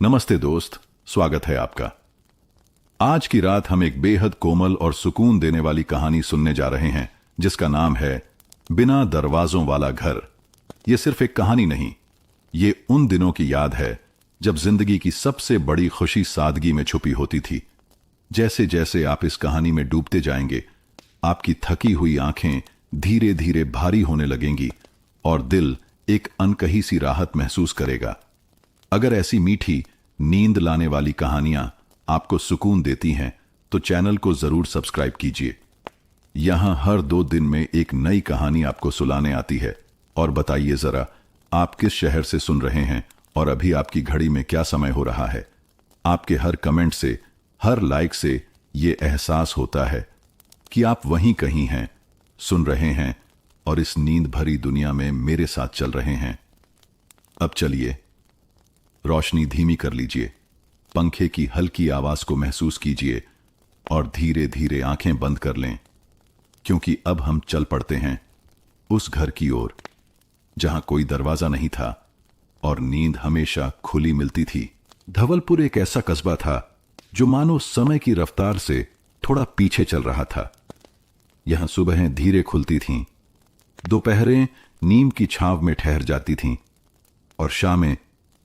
नमस्ते दोस्त, स्वागत है आपका। आज की रात हम एक बेहद कोमल और सुकून देने वाली कहानी सुनने जा रहे हैं जिसका नाम है बिना दरवाजों वाला घर। यह सिर्फ एक कहानी नहीं, ये उन दिनों की याद है जब जिंदगी की सबसे बड़ी खुशी सादगी में छुपी होती थी। जैसे जैसे आप इस कहानी में डूबते जाएंगे, आपकी थकी हुई आंखें धीरे धीरे भारी होने लगेंगी और दिल एक अनकही सी राहत महसूस करेगा। अगर ऐसी मीठी नींद लाने वाली कहानियां आपको सुकून देती हैं तो चैनल को जरूर सब्सक्राइब कीजिए। यहां हर 2 दिन में एक नई कहानी आपको सुनाने आती है। और बताइए जरा, आप किस शहर से सुन रहे हैं और अभी आपकी घड़ी में क्या समय हो रहा है। आपके हर कमेंट से, हर लाइक से ये एहसास होता है कि आप वहीं कहीं हैं, सुन रहे हैं और इस नींद भरी दुनिया में मेरे साथ चल रहे हैं। अब चलिए, रोशनी धीमी कर लीजिए, पंखे की हल्की आवाज को महसूस कीजिए और धीरे धीरे आंखें बंद कर लें, क्योंकि अब हम चल पड़ते हैं उस घर की ओर जहां कोई दरवाजा नहीं था और नींद हमेशा खुली मिलती थी। धवलपुर एक ऐसा कस्बा था जो मानो समय की रफ्तार से थोड़ा पीछे चल रहा था। यहां सुबहें धीरे खुलती थीं, दोपहरें नीम की छांव में ठहर जाती थीं और शामें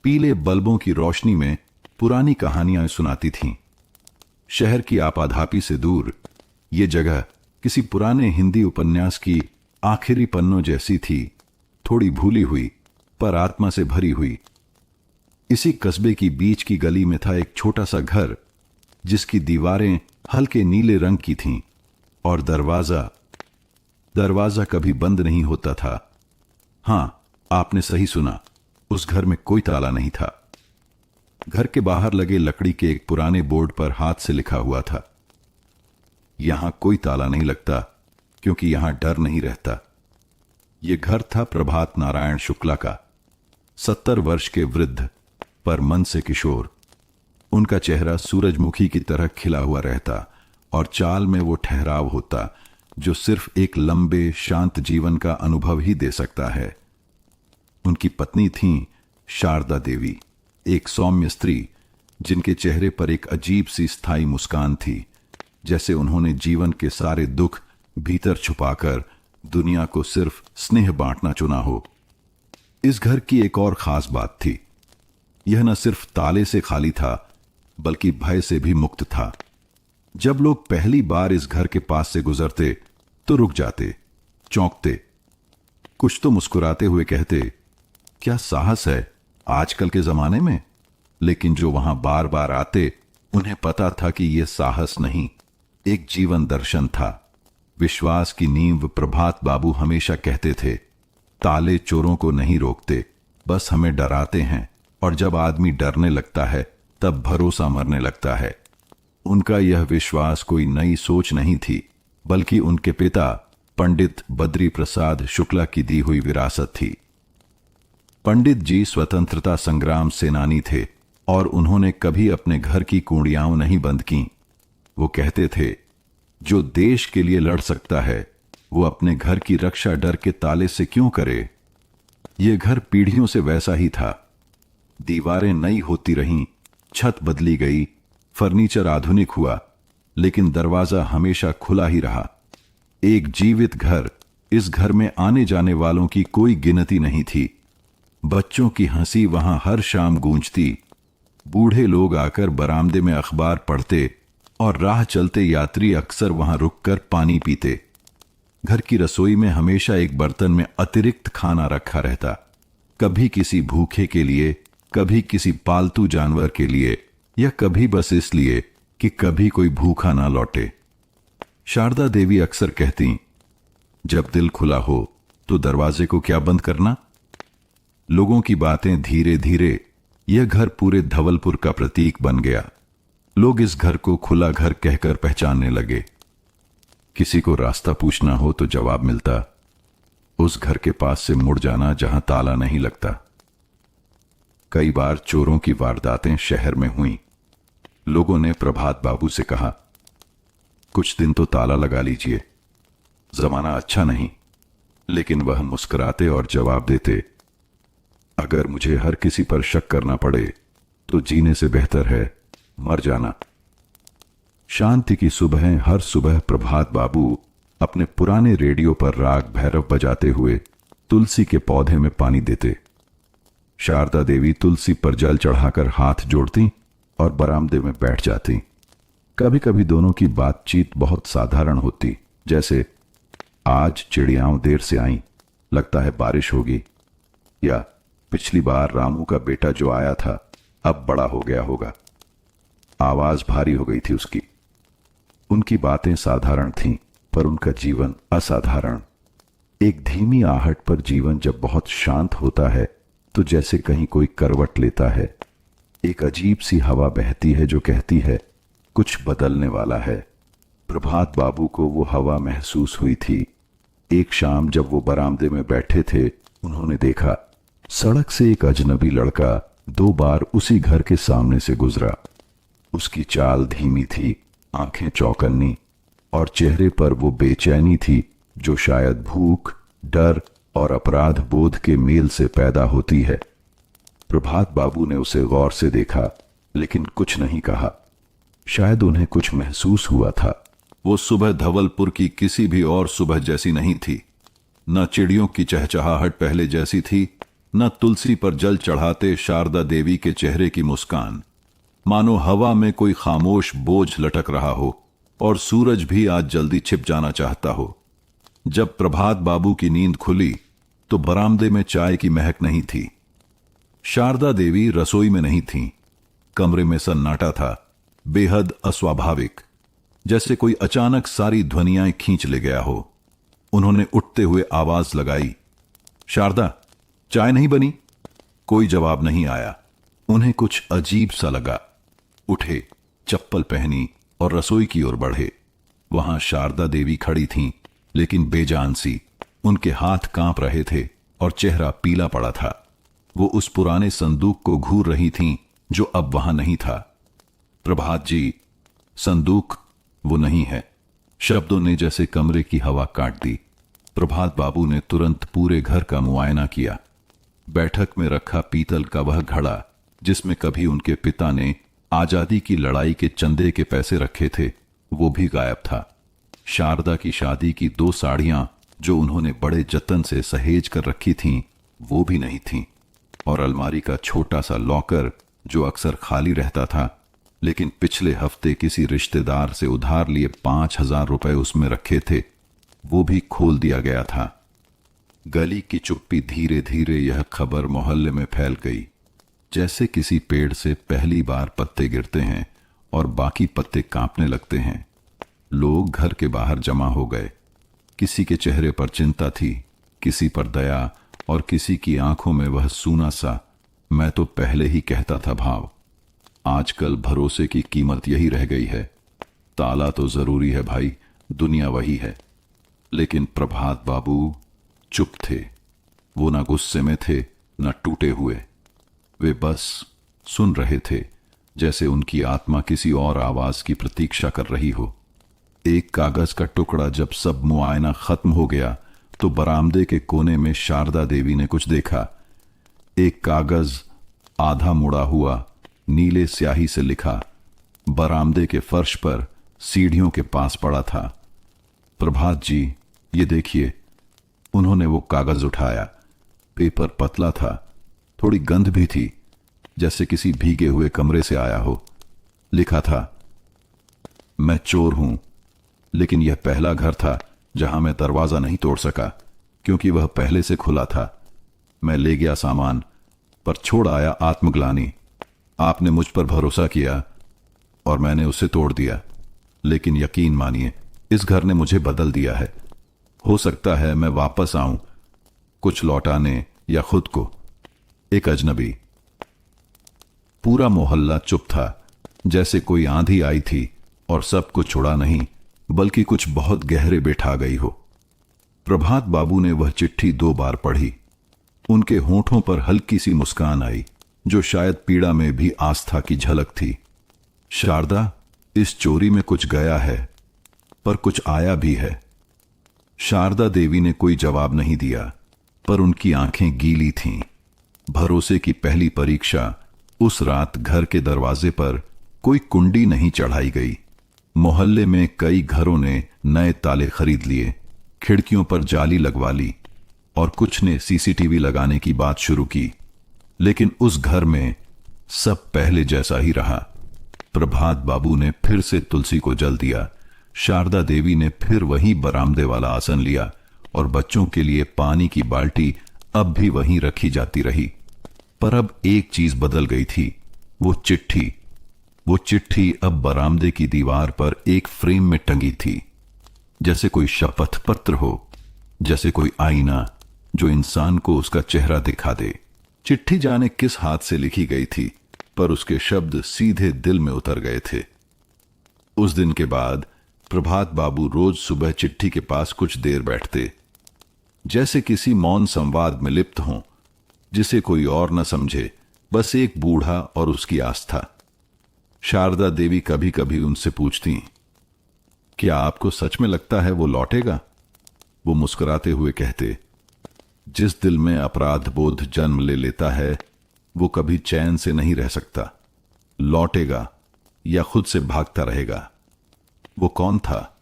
पीले बल्बों की रोशनी में पुरानी कहानियां सुनाती थीं। शहर की आपाधापी से दूर ये जगह किसी पुराने हिंदी उपन्यास की आखिरी पन्नों जैसी थी, थोड़ी भूली हुई पर आत्मा से भरी हुई। इसी कस्बे की बीच की गली में था एक छोटा सा घर जिसकी दीवारें हल्के नीले रंग की थीं और दरवाजा कभी बंद नहीं होता था। हां, आपने सही सुना, उस घर में कोई ताला नहीं था। घर के बाहर लगे लकड़ी के एक पुराने बोर्ड पर हाथ से लिखा हुआ था, यहां कोई ताला नहीं लगता क्योंकि यहां डर नहीं रहता। यह घर था प्रभात नारायण शुक्ला का, 70 वर्ष के वृद्ध पर मन से किशोर। उनका चेहरा सूरजमुखी की तरह खिला हुआ रहता और चाल में वो ठहराव होता जो सिर्फ एक लंबे शांत जीवन का अनुभव ही दे सकता है। उनकी पत्नी थीं शारदा देवी, एक सौम्य स्त्री जिनके चेहरे पर एक अजीब सी स्थायी मुस्कान थी, जैसे उन्होंने जीवन के सारे दुख भीतर छुपाकर दुनिया को सिर्फ स्नेह बांटना चुना हो। इस घर की एक और खास बात थी, यह न सिर्फ ताले से खाली था बल्कि भय से भी मुक्त था। जब लोग पहली बार इस घर के पास से गुजरते तो रुक जाते, चौंकते, कुछ तो मुस्कुराते हुए कहते, क्या साहस है आजकल के जमाने में। लेकिन जो वहां बार बार आते उन्हें पता था कि यह साहस नहीं, एक जीवन दर्शन था, विश्वास की नींव। प्रभात बाबू हमेशा कहते थे, ताले चोरों को नहीं रोकते, बस हमें डराते हैं, और जब आदमी डरने लगता है तब भरोसा मरने लगता है। उनका यह विश्वास कोई नई सोच नहीं थी, बल्कि उनके पिता पंडित बद्री प्रसाद शुक्ला की दी हुई विरासत थी। पंडित जी स्वतंत्रता संग्राम सेनानी थे और उन्होंने कभी अपने घर की कुंडियां नहीं बंद की। वो कहते थे, जो देश के लिए लड़ सकता है वो अपने घर की रक्षा डर के ताले से क्यों करे। ये घर पीढ़ियों से वैसा ही था। दीवारें नई होती रहीं, छत बदली गई, फर्नीचर आधुनिक हुआ, लेकिन दरवाजा हमेशा खुला ही रहा। एक जीवित घर। इस घर में आने जाने वालों की कोई गिनती नहीं थी। बच्चों की हंसी वहां हर शाम गूंजती, बूढ़े लोग आकर बरामदे में अखबार पढ़ते और राह चलते यात्री अक्सर वहां रुककर पानी पीते। घर की रसोई में हमेशा एक बर्तन में अतिरिक्त खाना रखा रहता, कभी किसी भूखे के लिए, कभी किसी पालतू जानवर के लिए, या कभी बस इसलिए कि कभी कोई भूखा ना लौटे। शारदा देवी अक्सर कहती, जब दिल खुला हो तो दरवाजे को क्या बंद करना। लोगों की बातें धीरे धीरे यह घर पूरे धवलपुर का प्रतीक बन गया। लोग इस घर को खुला घर कहकर पहचानने लगे। किसी को रास्ता पूछना हो तो जवाब मिलता, उस घर के पास से मुड़ जाना जहां ताला नहीं लगता। कई बार चोरों की वारदातें शहर में हुई। लोगों ने प्रभात बाबू से कहा, कुछ दिन तो ताला लगा लीजिए, जमाना अच्छा नहीं। लेकिन वह मुस्कुराते और जवाब देते, अगर मुझे हर किसी पर शक करना पड़े तो जीने से बेहतर है मर जाना। शांति की सुबह, हर सुबह प्रभात बाबू अपने पुराने रेडियो पर राग भैरव बजाते हुए तुलसी के पौधे में पानी देते। शारदा देवी तुलसी पर जल चढ़ाकर हाथ जोड़ती और बरामदे में बैठ जाती। कभी कभी दोनों की बातचीत बहुत साधारण होती, जैसे आज चिड़ियाओं देर से आईं, लगता है बारिश होगी, या पिछली बार रामू का बेटा जो आया था अब बड़ा हो गया होगा, आवाज भारी हो गई थी उसकी। उनकी बातें साधारण थीं, पर उनका जीवन असाधारण। एक धीमी आहट पर जीवन जब बहुत शांत होता है तो जैसे कहीं कोई करवट लेता है। एक अजीब सी हवा बहती है जो कहती है कुछ बदलने वाला है। प्रभात बाबू को वो हवा महसूस हुई थी। एक शाम जब वो बरामदे में बैठे थे, उन्होंने देखा सड़क से एक अजनबी लड़का 2 बार उसी घर के सामने से गुजरा। उसकी चाल धीमी थी, आंखें चौकन्नी, और चेहरे पर वो बेचैनी थी जो शायद भूख, डर और अपराध बोध के मेल से पैदा होती है। प्रभात बाबू ने उसे गौर से देखा, लेकिन कुछ नहीं कहा। शायद उन्हें कुछ महसूस हुआ था। वो सुबह धवलपुर की किसी भी और सुबह जैसी नहीं थी। न चिड़ियों की चहचहाहट पहले जैसी थी, न तुलसी पर जल चढ़ाते शारदा देवी के चेहरे की मुस्कान। मानो हवा में कोई खामोश बोझ लटक रहा हो और सूरज भी आज जल्दी छिप जाना चाहता हो। जब प्रभात बाबू की नींद खुली तो बरामदे में चाय की महक नहीं थी। शारदा देवी रसोई में नहीं थीं। कमरे में सन्नाटा था, बेहद अस्वाभाविक, जैसे कोई अचानक सारी ध्वनियां खींच ले गया हो। उन्होंने उठते हुए आवाज लगाई, शारदा, चाय नहीं बनी? कोई जवाब नहीं आया। उन्हें कुछ अजीब सा लगा। उठे, चप्पल पहनी और रसोई की ओर बढ़े। वहां शारदा देवी खड़ी थीं, लेकिन बेजान सी। उनके हाथ कांप रहे थे और चेहरा पीला पड़ा था। वो उस पुराने संदूक को घूर रही थीं जो अब वहां नहीं था। प्रभात जी, संदूक वो नहीं है। शब्दों ने जैसे कमरे की हवा काट दी। प्रभात बाबू ने तुरंत पूरे घर का मुआयना किया। बैठक में रखा पीतल का वह घड़ा जिसमें कभी उनके पिता ने आजादी की लड़ाई के चंदे के पैसे रखे थे, वो भी गायब था। शारदा की शादी की 2 साड़ियां जो उन्होंने बड़े जतन से सहेज कर रखी थीं, वो भी नहीं थीं। और अलमारी का छोटा सा लॉकर जो अक्सर खाली रहता था, लेकिन पिछले हफ्ते किसी रिश्तेदार से उधार लिए 5,000 रुपए उसमें रखे थे, वो भी खोल दिया गया था। गली की चुप्पी धीरे धीरे यह खबर मोहल्ले में फैल गई। जैसे किसी पेड़ से पहली बार पत्ते गिरते हैं और बाकी पत्ते कांपने लगते हैं। लोग घर के बाहर जमा हो गए। किसी के चेहरे पर चिंता थी, किसी पर दया, और किसी की आंखों में वह सूना सा मैं तो पहले ही कहता था भाव। आजकल भरोसे की कीमत यही रह गई है। ताला तो जरूरी है भाई, दुनिया वही है। लेकिन प्रभात बाबू चुप थे। वो ना गुस्से में थे, न टूटे हुए। वे बस सुन रहे थे, जैसे उनकी आत्मा किसी और आवाज की प्रतीक्षा कर रही हो। एक कागज का टुकड़ा जब सब मुआयना खत्म हो गया तो बरामदे के कोने में शारदा देवी ने कुछ देखा। एक कागज आधा मुड़ा हुआ, नीले स्याही से लिखा, बरामदे के फर्श पर सीढ़ियों के पास पड़ा था। प्रभात जी, ये देखिए। उन्होंने वो कागज उठाया। पेपर पतला था, थोड़ी गंध भी थी, जैसे किसी भीगे हुए कमरे से आया हो। लिखा था, मैं चोर हूं, लेकिन यह पहला घर था जहां मैं दरवाजा नहीं तोड़ सका, क्योंकि वह पहले से खुला था। मैं ले गया सामान, पर छोड़ आया आत्मग्लानि। आपने मुझ पर भरोसा किया और मैंने उसे तोड़ दिया। लेकिन यकीन मानिए, इस घर ने मुझे बदल दिया है। हो सकता है मैं वापस आऊं, कुछ लौटाने या खुद को। एक अजनबी। पूरा मोहल्ला चुप था, जैसे कोई आंधी आई थी और सब कुछ उड़ा नहीं, बल्कि कुछ बहुत गहरे बैठा गई हो। प्रभात बाबू ने वह चिट्ठी 2 बार पढ़ी। उनके होंठों पर हल्की सी मुस्कान आई, जो शायद पीड़ा में भी आस्था की झलक थी। शारदा, इस चोरी में कुछ गया है, पर कुछ आया भी है। शारदा देवी ने कोई जवाब नहीं दिया, पर उनकी आंखें गीली थीं। भरोसे की पहली परीक्षा उस रात घर के दरवाजे पर कोई कुंडी नहीं चढ़ाई गई। मोहल्ले में कई घरों ने नए ताले खरीद लिए, खिड़कियों पर जाली लगवा ली और कुछ ने सीसीटीवी लगाने की बात शुरू की। लेकिन उस घर में सब पहले जैसा ही रहा। प्रभात बाबू ने फिर से तुलसी को जल दिया, शारदा देवी ने फिर वही बरामदे वाला आसन लिया और बच्चों के लिए पानी की बाल्टी अब भी वहीं रखी जाती रही। पर अब एक चीज बदल गई थी, वो चिट्ठी। वो चिट्ठी अब बरामदे की दीवार पर एक फ्रेम में टंगी थी, जैसे कोई शपथ पत्र हो, जैसे कोई आईना जो इंसान को उसका चेहरा दिखा दे। चिट्ठी जाने किस हाथ से लिखी गई थी, पर उसके शब्द सीधे दिल में उतर गए थे। उस दिन के बाद प्रभात बाबू रोज सुबह चिट्ठी के पास कुछ देर बैठते, जैसे किसी मौन संवाद में लिप्त हों, जिसे कोई और न समझे, बस एक बूढ़ा और उसकी आस्था। शारदा देवी कभी कभी उनसे पूछती, क्या आपको सच में लगता है वो लौटेगा? वो मुस्कुराते हुए कहते, जिस दिल में अपराध बोध जन्म ले लेता है वो कभी चैन से नहीं रह सकता। लौटेगा या खुद से भागता रहेगा। वो कौन था?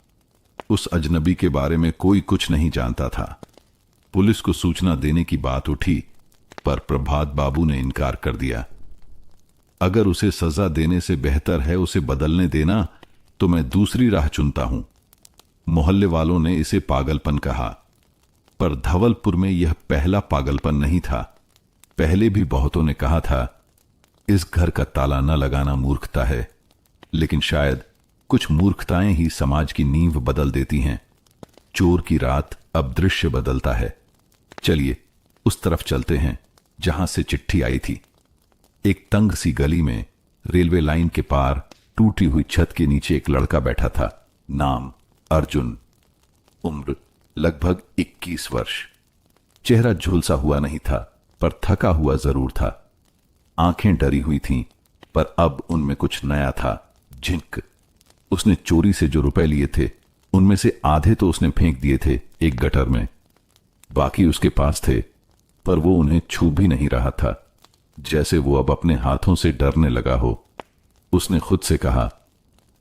उस अजनबी के बारे में कोई कुछ नहीं जानता था। पुलिस को सूचना देने की बात उठी, पर प्रभात बाबू ने इनकार कर दिया। अगर उसे सजा देने से बेहतर है उसे बदलने देना, तो मैं दूसरी राह चुनता हूं। मोहल्ले वालों ने इसे पागलपन कहा, पर धवलपुर में यह पहला पागलपन नहीं था। पहले भी बहुतों ने कहा था, इस घर का ताला न लगाना मूर्खता है, लेकिन शायद कुछ मूर्खताएं ही समाज की नींव बदल देती हैं। चोर की रात अब दृश्य बदलता है। चलिए उस तरफ चलते हैं जहां से चिट्ठी आई थी। एक तंग सी गली में रेलवे लाइन के पार टूटी हुई छत के नीचे एक लड़का बैठा था। नाम अर्जुन, उम्र लगभग 21 वर्ष। चेहरा झुलसा हुआ नहीं था, पर थका हुआ जरूर था। आंखें डरी हुई थीं, पर अब उनमें कुछ नया था, झिंक। उसने चोरी से जो रुपए लिए थे उनमें से आधे तो उसने फेंक दिए थे एक गटर में, बाकी उसके पास थे, पर वो उन्हें छू भी नहीं रहा था, जैसे वो अब अपने हाथों से डरने लगा हो। उसने खुद से कहा,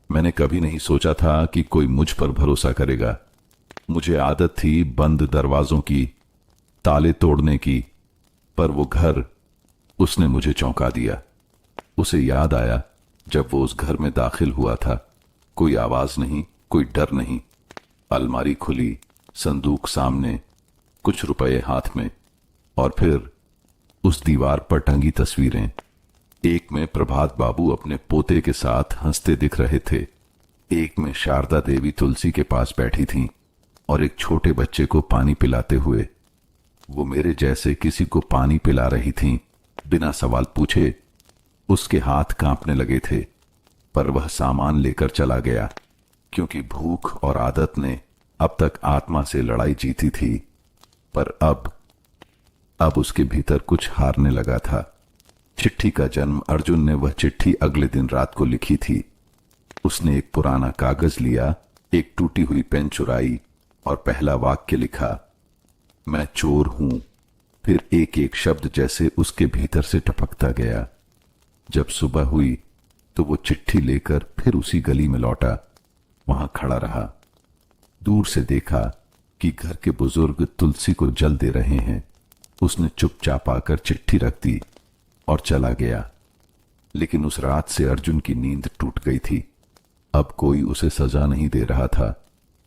मैंने कभी नहीं सोचा था कि कोई मुझ पर भरोसा करेगा। मुझे आदत थी बंद दरवाजों की, ताले तोड़ने की, पर वो घर, उसने मुझे चौंका दिया। उसे याद आया जब वो उस घर में दाखिल हुआ था। कोई आवाज नहीं, कोई डर नहीं। अलमारी खुली, संदूक सामने, कुछ रुपए हाथ में, और फिर उस दीवार पर टंगी तस्वीरें। एक में प्रभात बाबू अपने पोते के साथ हंसते दिख रहे थे, एक में शारदा देवी तुलसी के पास बैठी थीं और एक छोटे बच्चे को पानी पिलाते हुए। वो मेरे जैसे किसी को पानी पिला रही थीं, बिना सवाल पूछे। उसके हाथ कांपने लगे थे, पर वह सामान लेकर चला गया, क्योंकि भूख और आदत ने अब तक आत्मा से लड़ाई जीती थी। पर अब उसके भीतर कुछ हारने लगा था। चिट्ठी का जन्म अर्जुन ने वह चिट्ठी अगले दिन रात को लिखी थी। उसने एक पुराना कागज लिया, एक टूटी हुई पेन चुराई और पहला वाक्य लिखा, मैं चोर हूं। फिर एक एक शब्द जैसे उसके भीतर से टपकता गया। जब सुबह हुई तो वो चिट्ठी लेकर फिर उसी गली में लौटा। वहां खड़ा रहा। दूर से देखा कि घर के बुजुर्ग तुलसी को जल दे रहे हैं। उसने चुपचाप आकर चिट्ठी रख दी और चला गया। लेकिन उस रात से अर्जुन की नींद टूट गई थी। अब कोई उसे सजा नहीं दे रहा था,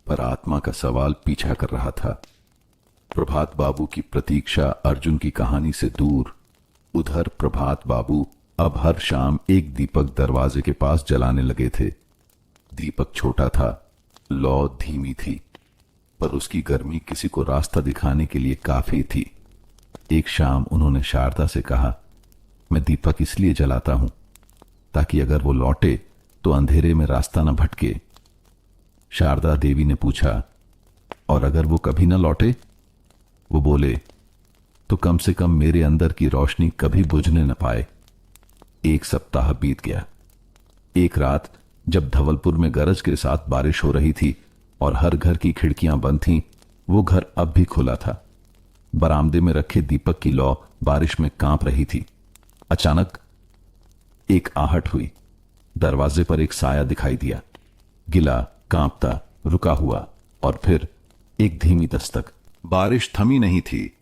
पर आत्मा का सवाल पीछा कर रहा था। प्रभात बाबू की प्रतीक्षा अर्जुन की कहानी से दूर। उधर प्रभात बाबू अब हर शाम एक दीपक दरवाजे के पास जलाने लगे थे। दीपक छोटा था, लौ धीमी थी, पर उसकी गर्मी किसी को रास्ता दिखाने के लिए काफी थी। एक शाम उन्होंने शारदा से कहा, मैं दीपक इसलिए जलाता हूं ताकि अगर वो लौटे तो अंधेरे में रास्ता न भटके। शारदा देवी ने पूछा, और अगर वो कभी न लौटे? वो बोले, तो कम से कम मेरे अंदर की रोशनी कभी बुझने न पाए। एक सप्ताह बीत गया। एक रात जब धवलपुर में गरज के साथ बारिश हो रही थी और हर घर की खिड़कियां बंद थीं, वो घर अब भी खुला था। बरामदे में रखे दीपक की लौ बारिश में कांप रही थी। अचानक एक आहट हुई। दरवाजे पर एक साया दिखाई दिया, गिला, कांपता, रुका हुआ, और फिर एक धीमी दस्तक। बारिश थमी नहीं थी।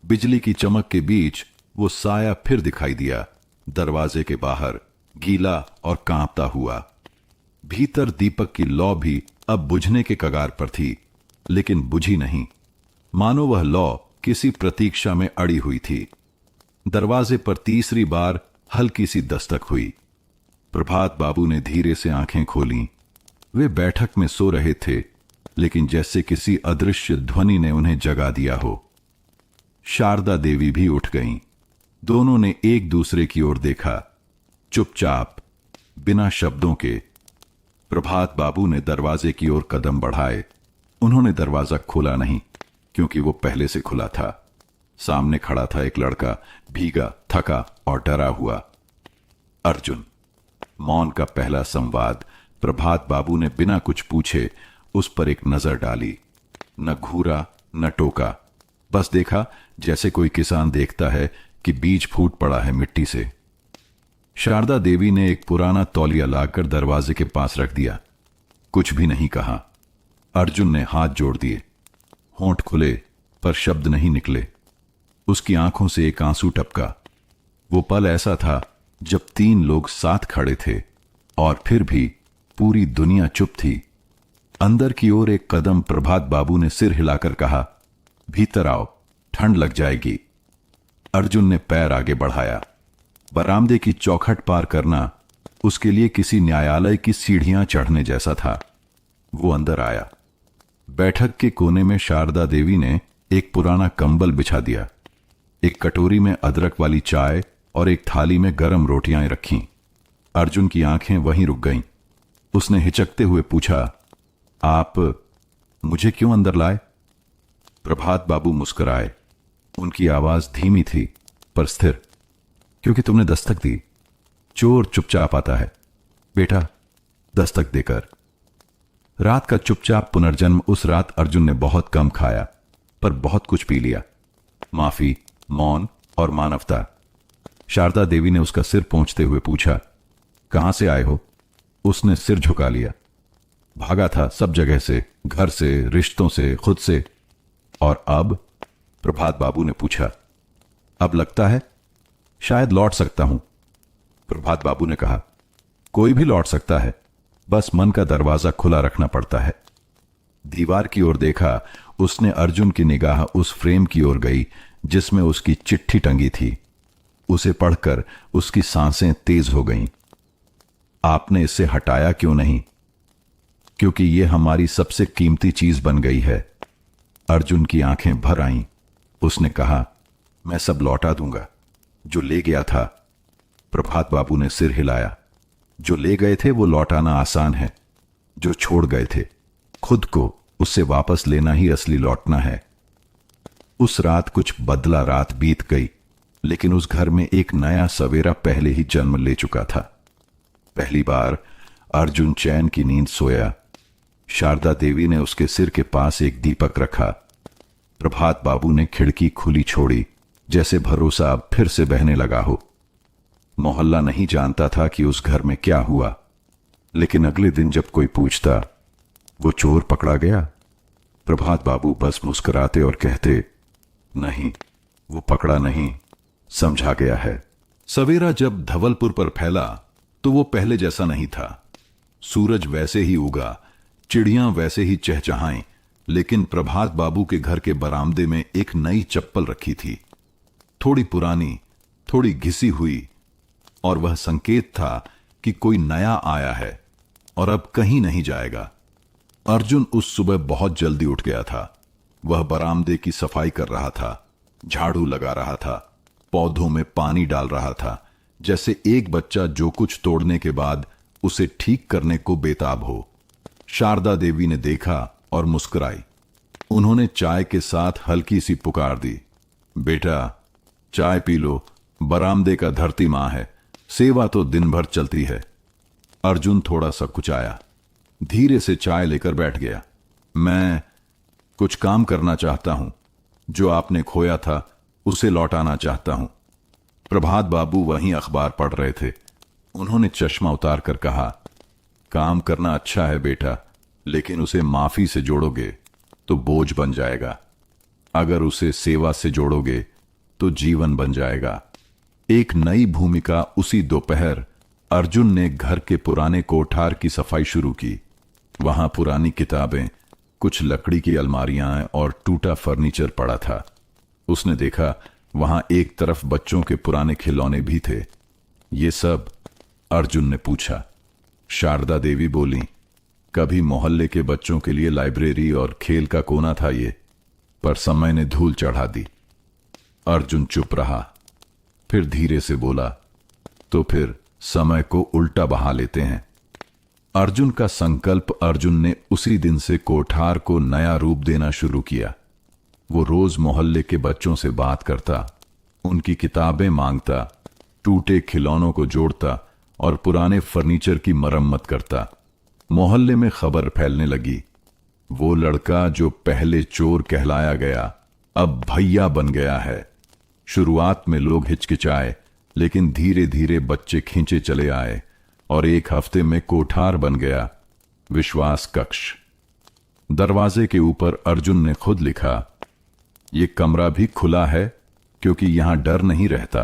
बिजली की चमक के बीच वो साया फिर दिखाई दिया, दरवाजे के बाहर, गीला और कांपता हुआ। भीतर दीपक की लौ भी अब बुझने के कगार पर थी, लेकिन बुझी नहीं, मानो वह लौ किसी प्रतीक्षा में अड़ी हुई थी। दरवाजे पर तीसरी बार हल्की सी दस्तक हुई। प्रभात बाबू ने धीरे से आंखें खोलीं। वे बैठक में सो रहे थे, लेकिन जैसे किसी अदृश्य ध्वनि ने उन्हें जगा दिया हो। शारदा देवी भी उठ गईं। दोनों ने एक दूसरे की ओर देखा, चुपचाप, बिना शब्दों के। प्रभात बाबू ने दरवाजे की ओर कदम बढ़ाए। उन्होंने दरवाजा खोला नहीं, क्योंकि वो पहले से खुला था। सामने खड़ा था एक लड़का, भीगा, थका और डरा हुआ। अर्जुन। मौन का पहला संवाद। प्रभात बाबू ने बिना कुछ पूछे उस पर एक नजर डाली। न घूरा, न टोका, बस देखा जैसे कोई किसान देखता है कि बीज फूट पड़ा है मिट्टी से। शारदा देवी ने एक पुराना तौलिया लाकर दरवाजे के पास रख दिया। कुछ भी नहीं कहा। अर्जुन ने हाथ जोड़ दिए। होंठ खुले, पर शब्द नहीं निकले। उसकी आंखों से एक आंसू टपका। वो पल ऐसा था जब तीन लोग साथ खड़े थे, और फिर भी पूरी दुनिया चुप थी। अंदर की ओर एक कदम प्रभात बाबू ने सिर हिलाकर कहा, भीतर आओ, ठंड लग जाएगी। अर्जुन ने पैर आगे बढ़ाया। बरामदे की चौखट पार करना उसके लिए किसी न्यायालय की सीढ़ियां चढ़ने जैसा था। वो अंदर आया। बैठक के कोने में शारदा देवी ने एक पुराना कंबल बिछा दिया। एक कटोरी में अदरक वाली चाय और एक थाली में गरम रोटियां रखीं। अर्जुन की आंखें वहीं रुक गईं। उसने हिचकते हुए पूछा, आप मुझे क्यों अंदर लाए? प्रभात बाबू मुस्कुराए। उनकी आवाज धीमी थी, पर स्थिर। क्योंकि तुमने दस्तक दी। चोर चुपचाप आता है बेटा, दस्तक देकर। रात का चुपचाप पुनर्जन्म। उस रात अर्जुन ने बहुत कम खाया, पर बहुत कुछ पी लिया। माफी, मौन और मानवता। शारदा देवी ने उसका सिर पोंछते हुए पूछा, कहां से आए हो? उसने सिर झुका लिया। भागा था सब जगह से, घर से, रिश्तों से, खुद से। और अब? प्रभात बाबू ने पूछा। अब लगता है शायद लौट सकता हूं। प्रभात बाबू ने कहा, कोई भी लौट सकता है, बस मन का दरवाजा खुला रखना पड़ता है। दीवार की ओर देखा। उसने अर्जुन की निगाह उस फ्रेम की ओर गई जिसमें उसकी चिट्ठी टंगी थी। उसे पढ़कर उसकी सांसें तेज हो गईं। आपने इसे हटाया क्यों नहीं? क्योंकि यह हमारी सबसे कीमती चीज बन गई है। अर्जुन की आंखें भर आईं। उसने कहा, मैं सब लौटा दूंगा जो ले गया था। प्रभात बाबू ने सिर हिलाया। जो ले गए थे वो लौटाना आसान है, जो छोड़ गए थे खुद को, उससे वापस लेना ही असली लौटना है। उस रात कुछ बदला रात बीत गई, लेकिन उस घर में एक नया सवेरा पहले ही जन्म ले चुका था। पहली बार अर्जुन चैन की नींद सोया। शारदा देवी ने उसके सिर के पास एक दीपक रखा। प्रभात बाबू ने खिड़की खुली छोड़ी, जैसे भरोसा अब फिर से बहने लगा हो। मोहल्ला नहीं जानता था कि उस घर में क्या हुआ, लेकिन अगले दिन जब कोई पूछता, वो चोर पकड़ा गया, प्रभात बाबू बस मुस्कुराते और कहते, नहीं, वो पकड़ा नहीं, समझा गया है। सवेरा जब धवलपुर पर फैला तो वो पहले जैसा नहीं था। सूरज वैसे ही उगा, चिड़ियां वैसे ही चहचहाएं, लेकिन प्रभात बाबू के घर के बरामदे में एक नई चप्पल रखी थी। थोड़ी पुरानी, थोड़ी घिसी हुई, और वह संकेत था कि कोई नया आया है और अब कहीं नहीं जाएगा। अर्जुन उस सुबह बहुत जल्दी उठ गया था। वह बरामदे की सफाई कर रहा था, झाड़ू लगा रहा था, पौधों में पानी डाल रहा था, जैसे एक बच्चा जो कुछ तोड़ने के बाद उसे ठीक करने को बेताब हो। शारदा देवी ने देखा और मुस्कुराई। उन्होंने चाय के साथ हल्की सी पुकार दी, बेटा चाय पी लो, बरामदे का धरती मां है, सेवा तो दिन भर चलती है। अर्जुन थोड़ा सा कुचाया, धीरे से चाय लेकर बैठ गया। मैं कुछ काम करना चाहता हूं, जो आपने खोया था उसे लौटाना चाहता हूं। प्रभात बाबू वहीं अखबार पढ़ रहे थे। उन्होंने चश्मा उतार कर कहा, काम करना अच्छा है बेटा, लेकिन उसे माफी से जोड़ोगे तो बोझ बन जाएगा। अगर उसे सेवा से जोड़ोगे तो जीवन बन जाएगा। एक नई भूमिका। उसी दोपहर अर्जुन ने घर के पुराने कोठार की सफाई शुरू की। वहां पुरानी किताबें, कुछ लकड़ी की अलमारियां और टूटा फर्नीचर पड़ा था। उसने देखा वहां एक तरफ बच्चों के पुराने खिलौने भी थे। ये सब? अर्जुन ने पूछा। शारदा देवी बोली, कभी मोहल्ले के बच्चों के लिए लाइब्रेरी और खेल का कोना था ये, पर समय ने धूल चढ़ा दी। अर्जुन चुप रहा, फिर धीरे से बोला, तो फिर समय को उल्टा बहा लेते हैं। अर्जुन का संकल्प। अर्जुन ने उसी दिन से कोठार को नया रूप देना शुरू किया। वो रोज मोहल्ले के बच्चों से बात करता, उनकी किताबें मांगता, टूटे खिलौनों को जोड़ता और पुराने फर्नीचर की मरम्मत करता। मोहल्ले में खबर फैलने लगी, वो लड़का जो पहले चोर कहलाया गया अब भैया बन गया है। शुरुआत में लोग हिचकिचाए, लेकिन धीरे धीरे बच्चे खींचे चले आए और एक हफ्ते में कोठार बन गया, विश्वास कक्ष। दरवाजे के ऊपर अर्जुन ने खुद लिखा, ये कमरा भी खुला है क्योंकि यहां डर नहीं रहता।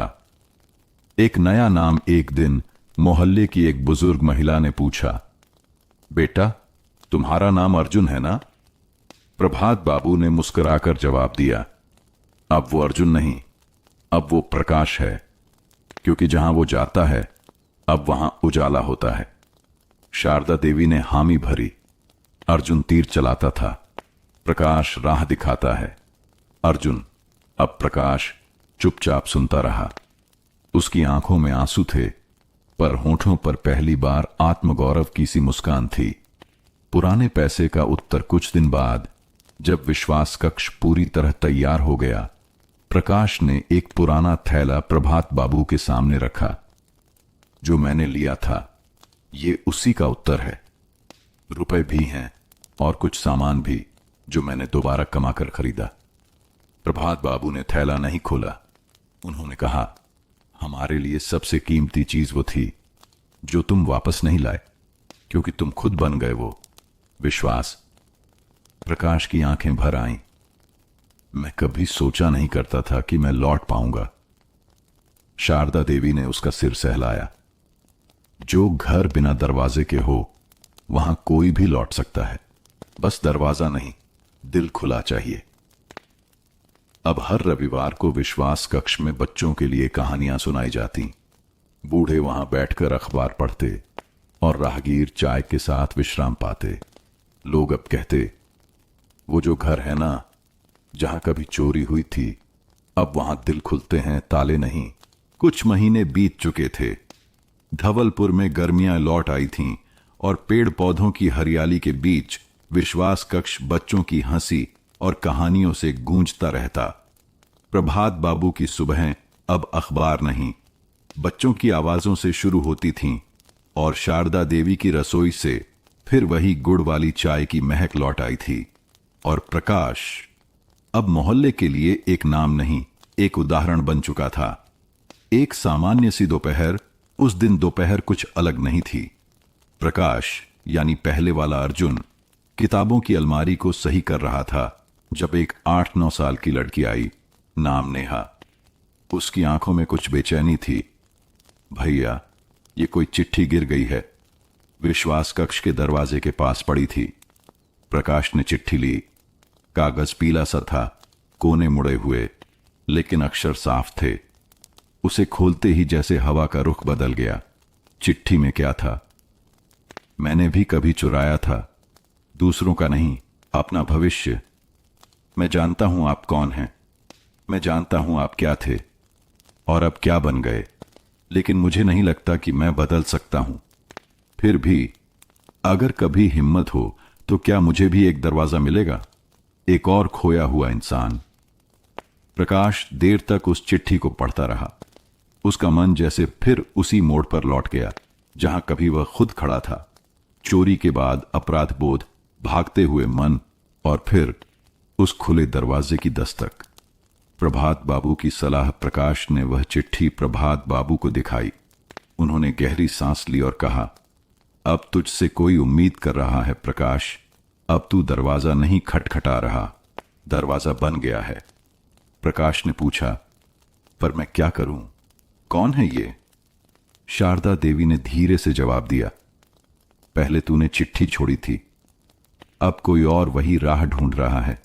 एक नया नाम। एक दिन मोहल्ले की एक बुजुर्ग महिला ने पूछा, बेटा तुम्हारा नाम अर्जुन है ना? प्रभात बाबू ने मुस्कुराकर जवाब दिया, अब वो अर्जुन नहीं, अब वो प्रकाश है, क्योंकि जहां वो जाता है अब वहां उजाला होता है। शारदा देवी ने हामी भरी। अर्जुन तीर चलाता था, प्रकाश राह दिखाता है। अर्जुन, अब प्रकाश चुपचाप सुनता रहा। उसकी आंखों में आंसू थे, पर होठों पर पहली बार आत्मगौरव की सी मुस्कान थी। पुराने पैसे का उत्तर। कुछ दिन बाद जब विश्वास कक्ष पूरी तरह तैयार हो गया, प्रकाश ने एक पुराना थैला प्रभात बाबू के सामने रखा। जो मैंने लिया था, ये उसी का उत्तर है। रुपए भी हैं और कुछ सामान भी जो मैंने दोबारा कमाकर खरीदा। प्रभात बाबू ने थैला नहीं खोला। उन्होंने कहा, हमारे लिए सबसे कीमती चीज वो थी जो तुम वापस नहीं लाए, क्योंकि तुम खुद बन गए वो विश्वास। प्रकाश की आंखें भर आईं। मैं कभी सोचा नहीं करता था कि मैं लौट पाऊंगा। शारदा देवी ने उसका सिर सहलाया। जो घर बिना दरवाजे के हो, वहां कोई भी लौट सकता है, बस दरवाजा नहीं, दिल खुला चाहिए। अब हर रविवार को विश्वास कक्ष में बच्चों के लिए कहानियां सुनाई जाती। बूढ़े वहां बैठकर अखबार पढ़ते और राहगीर चाय के साथ विश्राम पाते। लोग अब कहते, वो जो घर है ना, जहां कभी चोरी हुई थी, अब वहां दिल खुलते हैं, ताले नहीं। कुछ महीने बीत चुके थे। धवलपुर में गर्मियां लौट आई थीं और पेड़ पौधों की हरियाली के बीच विश्वास कक्ष बच्चों की हंसी और कहानियों से गूंजता रहता। प्रभात बाबू की सुबहें अब अखबार नहीं, बच्चों की आवाजों से शुरू होती थीं और शारदा देवी की रसोई से फिर वही गुड़ वाली चाय की महक लौट आई थी। और प्रकाश अब मोहल्ले के लिए एक नाम नहीं, एक उदाहरण बन चुका था। एक सामान्य सी दोपहर। उस दिन दोपहर कुछ अलग नहीं थी। प्रकाश यानी पहले वाला अर्जुन किताबों की अलमारी को सही कर रहा था जब एक 8-9 साल की लड़की आई, नाम नेहा। उसकी आंखों में कुछ बेचैनी थी। भैया, ये कोई चिट्ठी गिर गई है। विश्वास कक्ष के दरवाजे के पास पड़ी थी। प्रकाश ने चिट्ठी ली। कागज पीला सा था, कोने मुड़े हुए, लेकिन अक्षर साफ थे। उसे खोलते ही जैसे हवा का रुख बदल गया। चिट्ठी में क्या था? मैंने भी कभी चुराया था, दूसरों का नहीं, अपना भविष्य। मैं जानता हूं आप कौन हैं, मैं जानता हूं आप क्या थे और अब क्या बन गए, लेकिन मुझे नहीं लगता कि मैं बदल सकता हूं। फिर भी अगर कभी हिम्मत हो तो क्या मुझे भी एक दरवाजा मिलेगा, एक और खोया हुआ इंसान। प्रकाश देर तक उस चिट्ठी को पढ़ता रहा। उसका मन जैसे फिर उसी मोड़ पर लौट गया जहां कभी वह खुद खड़ा था। चोरी के बाद अपराध बोध, भागते हुए मन और फिर उस खुले दरवाजे की दस्तक। प्रभात बाबू की सलाह। प्रकाश ने वह चिट्ठी प्रभात बाबू को दिखाई। उन्होंने गहरी सांस ली और कहा, अब तुझसे कोई उम्मीद कर रहा है प्रकाश। अब तू दरवाजा नहीं खटखटा रहा, दरवाजा बन गया है। प्रकाश ने पूछा, पर मैं क्या करूं? कौन है ये? शारदा देवी ने धीरे से जवाब दिया, पहले तूने चिट्ठी छोड़ी थी, अब कोई और वही राह ढूंढ रहा है।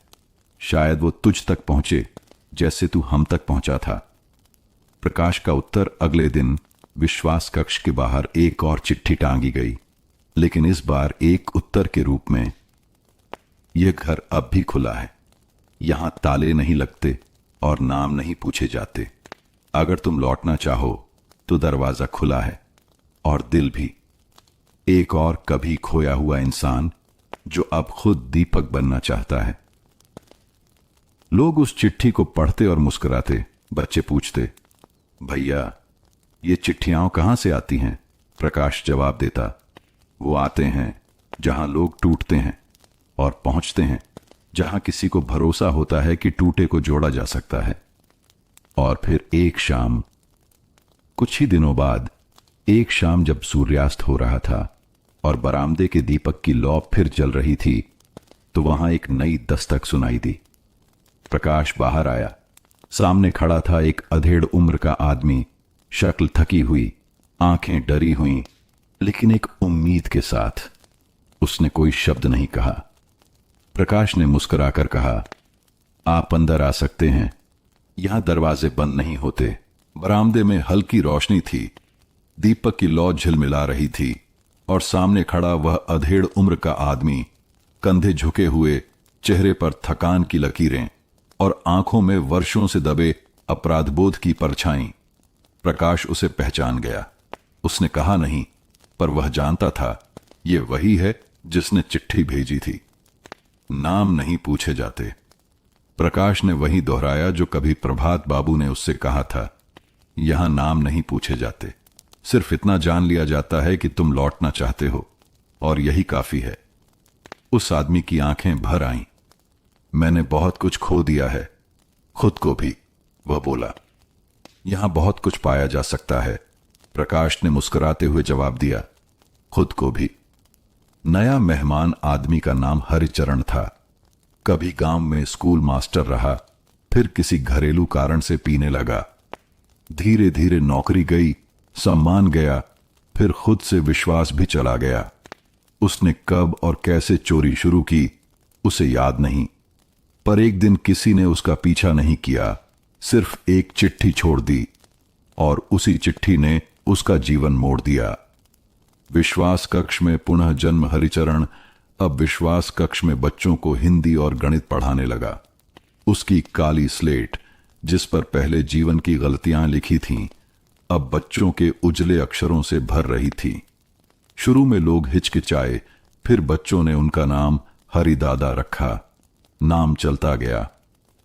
शायद वो तुझ तक पहुंचे जैसे तू हम तक पहुंचा था। प्रकाश का उत्तर अगले दिन विश्वास कक्ष के बाहर एक और चिट्ठी टांगी गई, लेकिन इस बार एक उत्तर के रूप में, यह घर अब भी खुला है, यहां ताले नहीं लगते और नाम नहीं पूछे जाते। अगर तुम लौटना चाहो तो दरवाजा खुला है, और दिल भी। एक और कभी खोया हुआ इंसान जो अब खुद दीपक बनना चाहता है। लोग उस चिट्ठी को पढ़ते और मुस्कुराते। बच्चे पूछते, भैया ये चिट्ठियां कहां से आती हैं? प्रकाश जवाब देता, वो आते हैं जहां लोग टूटते हैं और पहुंचते हैं जहां किसी को भरोसा होता है कि टूटे को जोड़ा जा सकता है। और फिर एक शाम, कुछ ही दिनों बाद, एक शाम जब सूर्यास्त हो रहा था और बरामदे के दीपक की लौ फिर जल रही थी, तो वहां एक नई दस्तक सुनाई दी। प्रकाश बाहर आया। सामने खड़ा था एक अधेड़ उम्र का आदमी, शक्ल थकी हुई, आंखें डरी हुई, लेकिन एक उम्मीद के साथ। उसने कोई शब्द नहीं कहा। प्रकाश ने मुस्कुराकर कहा, आप अंदर आ सकते हैं, यहां दरवाजे बंद नहीं होते। बरामदे में हल्की रोशनी थी, दीपक की लौ झिलमिला रही थी, और सामने खड़ा वह अधेड़ उम्र का आदमी, कंधे झुके हुए, चेहरे पर थकान की लकीरें और आंखों में वर्षों से दबे अपराधबोध की परछाई। प्रकाश उसे पहचान गया। उसने कहा नहीं, पर वह जानता था ये वही है जिसने चिट्ठी भेजी थी। नाम नहीं पूछे जाते। प्रकाश ने वही दोहराया जो कभी प्रभात बाबू ने उससे कहा था, यहां नाम नहीं पूछे जाते, सिर्फ इतना जान लिया जाता है कि तुम लौटना चाहते हो, और यही काफी है। उस आदमी की आंखें भर आईं। मैंने बहुत कुछ खो दिया है, खुद को भी, वह बोला। यहां बहुत कुछ पाया जा सकता है, प्रकाश ने मुस्कुराते हुए जवाब दिया, खुद को भी। नया मेहमान आदमी का नाम हरिचरण था। कभी गांव में स्कूल मास्टर रहा, फिर किसी घरेलू कारण से पीने लगा। धीरे धीरे नौकरी गई, सम्मान गया, फिर खुद से विश्वास भी चला गया। उसने कब और कैसे चोरी शुरू की उसे याद नहीं, पर एक दिन किसी ने उसका पीछा नहीं किया, सिर्फ एक चिट्ठी छोड़ दी, और उसी चिट्ठी ने उसका जीवन मोड़ दिया। विश्वास कक्ष में पुनः जन्म हरिचरण अब विश्वास कक्ष में बच्चों को हिंदी और गणित पढ़ाने लगा। उसकी काली स्लेट, जिस पर पहले जीवन की गलतियां लिखी थीं, अब बच्चों के उजले अक्षरों से भर रही थी। शुरू में लोग हिचकिचाए, फिर बच्चों ने उनका नाम हरिदादा रखा। नाम चलता गया,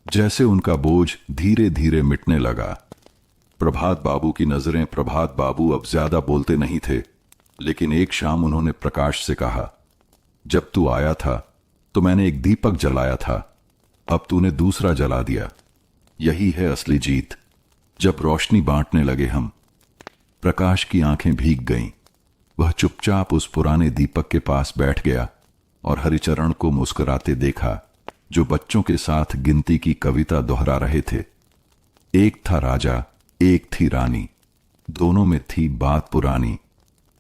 जैसे उनका बोझ धीरे धीरे मिटने लगा। प्रभात बाबू की नजरें, प्रभात बाबू अब ज्यादा बोलते नहीं थे, लेकिन एक शाम उन्होंने प्रकाश से कहा, जब तू आया था तो मैंने एक दीपक जलाया था, अब तूने दूसरा जला दिया। यही है असली जीत, जब रोशनी बांटने लगे हम। प्रकाश की आंखें भीग गईं। वह चुपचाप उस पुराने दीपक के पास बैठ गया और हरिचरण को मुस्कुराते देखा, जो बच्चों के साथ गिनती की कविता दोहरा रहे थे। एक था राजा, एक थी रानी, दोनों में थी बात पुरानी,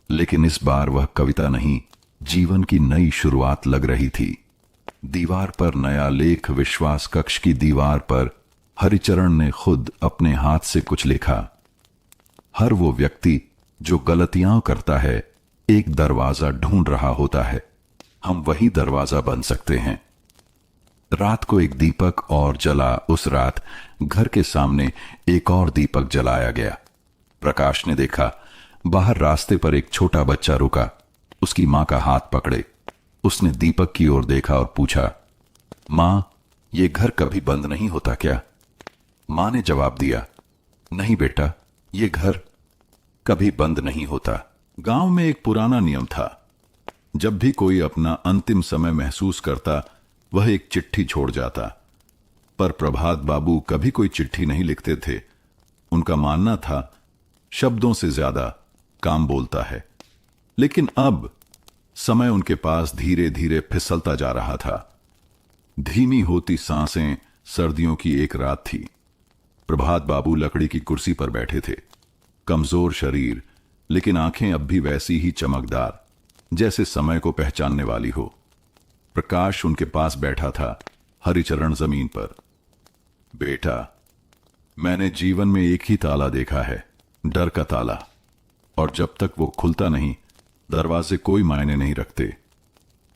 लेकिन इस बार वह कविता नहीं, जीवन की नई शुरुआत लग रही थी। दीवार पर नया लेख। विश्वास कक्ष की दीवार पर हरिचरण ने खुद अपने हाथ से कुछ लिखा। हर वो व्यक्ति जो गलतियां करता है, एक दरवाजा ढूंढ रहा होता है, हम वही दरवाजा बन सकते हैं। रात को एक दीपक और जला। उस रात घर के सामने एक और दीपक जलाया गया। प्रकाश ने देखा, बाहर रास्ते पर एक छोटा बच्चा रुका, उसकी मां का हाथ पकड़े। उसने दीपक की ओर देखा और पूछा, मां, ये घर कभी बंद नहीं होता क्या? मां ने जवाब दिया, नहीं बेटा, ये घर कभी बंद नहीं होता। गांव में एक पुराना नियम था, जब भी कोई अपना अंतिम समय महसूस करता, वह एक चिट्ठी छोड़ जाता। पर प्रभात बाबू कभी कोई चिट्ठी नहीं लिखते थे। उनका मानना था, शब्दों से ज्यादा काम बोलता है। लेकिन अब समय उनके पास धीरे धीरे फिसलता जा रहा था। धीमी होती सांसें सर्दियों की एक रात थी। प्रभात बाबू लकड़ी की कुर्सी पर बैठे थे। कमजोर शरीर, लेकिन आंखें अब भी वैसी ही चमकदार, जैसे समय को पहचानने वाली हो। प्रकाश उनके पास बैठा था, हरिचरण जमीन पर। बेटा, मैंने जीवन में एक ही ताला देखा है, डर का ताला। और जब तक वो खुलता नहीं, दरवाजे कोई मायने नहीं रखते।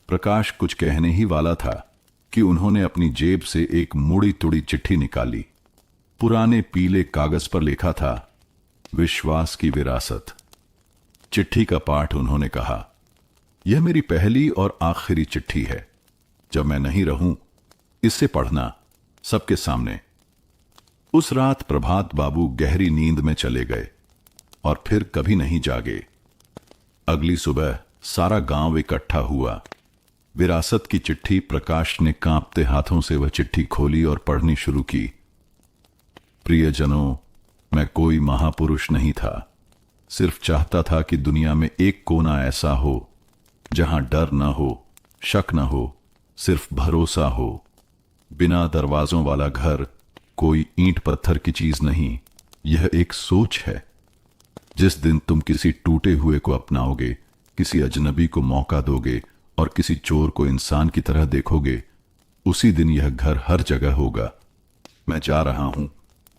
प्रकाश कुछ कहने ही वाला था कि उन्होंने अपनी जेब से एक मुड़ी तुड़ी चिट्ठी निकाली। पुराने पीले कागज पर लिखा था, विश्वास की विरासत। चिट्ठी का पाठ उन्होंने कहा, यह मेरी पहली और आखिरी चिट्ठी है। जब मैं नहीं रहूं, इससे पढ़ना सबके सामने। उस रात प्रभात बाबू गहरी नींद में चले गए और फिर कभी नहीं जागे। अगली सुबह सारा गांव इकट्ठा हुआ। विरासत की चिट्ठी प्रकाश ने कांपते हाथों से वह चिट्ठी खोली और पढ़नी शुरू की। प्रियजनों, मैं कोई महापुरुष नहीं था। सिर्फ चाहता था कि दुनिया में एक कोना ऐसा हो जहां डर न हो, शक न हो, सिर्फ भरोसा हो। बिना दरवाजों वाला घर कोई ईंट पत्थर की चीज नहीं, यह एक सोच है। जिस दिन तुम किसी टूटे हुए को अपनाओगे, किसी अजनबी को मौका दोगे और किसी चोर को इंसान की तरह देखोगे, उसी दिन यह घर हर जगह होगा। मैं जा रहा हूं,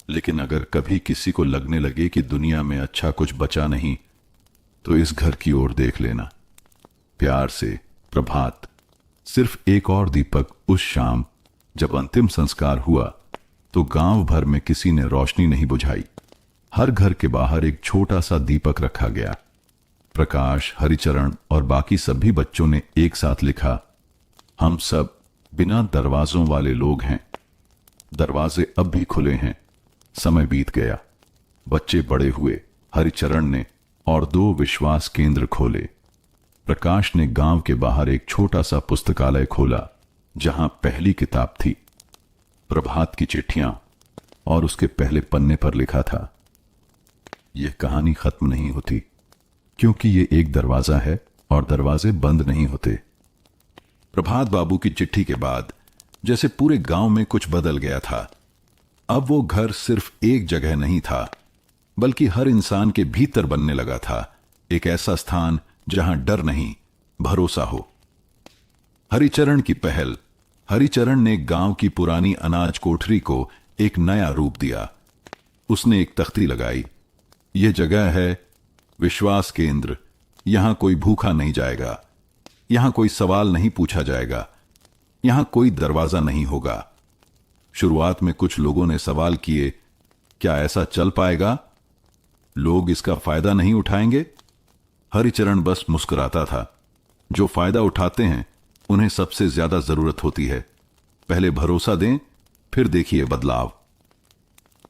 लेकिन अगर कभी किसी को लगने लगे कि दुनिया में अच्छा कुछ बचा नहीं, तो इस घर की ओर देख लेना। प्यार से, प्रभात। सिर्फ एक और दीपक। उस शाम जब अंतिम संस्कार हुआ तो गांव भर में किसी ने रोशनी नहीं बुझाई। हर घर के बाहर एक छोटा सा दीपक रखा गया। प्रकाश, हरिचरण और बाकी सभी बच्चों ने एक साथ लिखा, हम सब बिना दरवाजों वाले लोग हैं। दरवाजे अब भी खुले हैं। समय बीत गया, बच्चे बड़े हुए। हरिचरण ने और 2 विश्वास केंद्र खोले। प्रकाश ने गांव के बाहर एक छोटा सा पुस्तकालय खोला, जहां पहली किताब थी, प्रभात की चिट्ठियां, और उसके पहले पन्ने पर लिखा था, यह कहानी खत्म नहीं होती, क्योंकि यह एक दरवाजा है और दरवाजे बंद नहीं होते। प्रभात बाबू की चिट्ठी के बाद जैसे पूरे गांव में कुछ बदल गया था। अब वो घर सिर्फ एक जगह नहीं था, बल्कि हर इंसान के भीतर बनने लगा था। एक ऐसा स्थान जहां डर नहीं, भरोसा हो। हरिचरण की पहल। हरिचरण ने गांव की पुरानी अनाज कोठरी को एक नया रूप दिया। उसने एक तख्ती लगाई, यह जगह है विश्वास केंद्र। यहां कोई भूखा नहीं जाएगा, यहां कोई सवाल नहीं पूछा जाएगा, यहां कोई दरवाजा नहीं होगा। शुरुआत में कुछ लोगों ने सवाल किए, क्या ऐसा चल पाएगा? लोग इसका फायदा नहीं उठाएंगे? हरिचरण बस मुस्कुराता था। जो फायदा उठाते हैं उन्हें सबसे ज्यादा जरूरत होती है। पहले भरोसा दें, फिर देखिए बदलाव।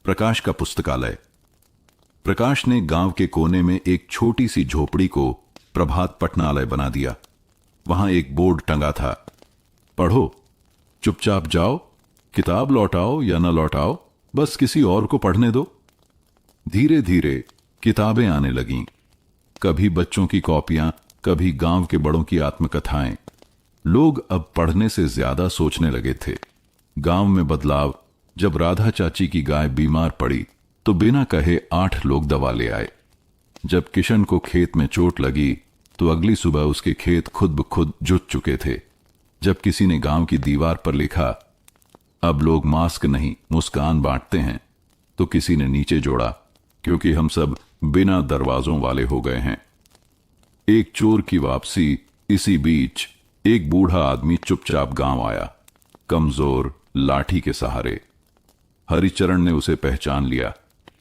प्रकाश का पुस्तकालय। प्रकाश ने गांव के कोने में एक छोटी सी झोपड़ी को प्रभात पठनालय बना दिया। वहां एक बोर्ड टंगा था, पढ़ो, चुपचाप जाओ, किताब लौटाओ या न लौटाओ, बस किसी और को पढ़ने दो। धीरे धीरे किताबें आने लगीं। कभी बच्चों की कॉपियां, कभी गांव के बड़ों की आत्मकथाएं। लोग अब पढ़ने से ज्यादा सोचने लगे थे। गांव में बदलाव। जब राधा चाची की गाय बीमार पड़ी तो बिना कहे 8 लोग दवा ले आए। जब किशन को खेत में चोट लगी तो अगली सुबह उसके खेत खुद ब खुद जुट चुके थे। जब किसी ने गांव की दीवार पर लिखा, अब लोग मास्क नहीं मुस्कान बांटते हैं, तो किसी ने नीचे जोड़ा, क्योंकि हम सब बिना दरवाजों वाले हो गए हैं। एक चोर की वापसी। इसी बीच एक बूढ़ा आदमी चुपचाप गांव आया, कमजोर, लाठी के सहारे। हरिचरण ने उसे पहचान लिया।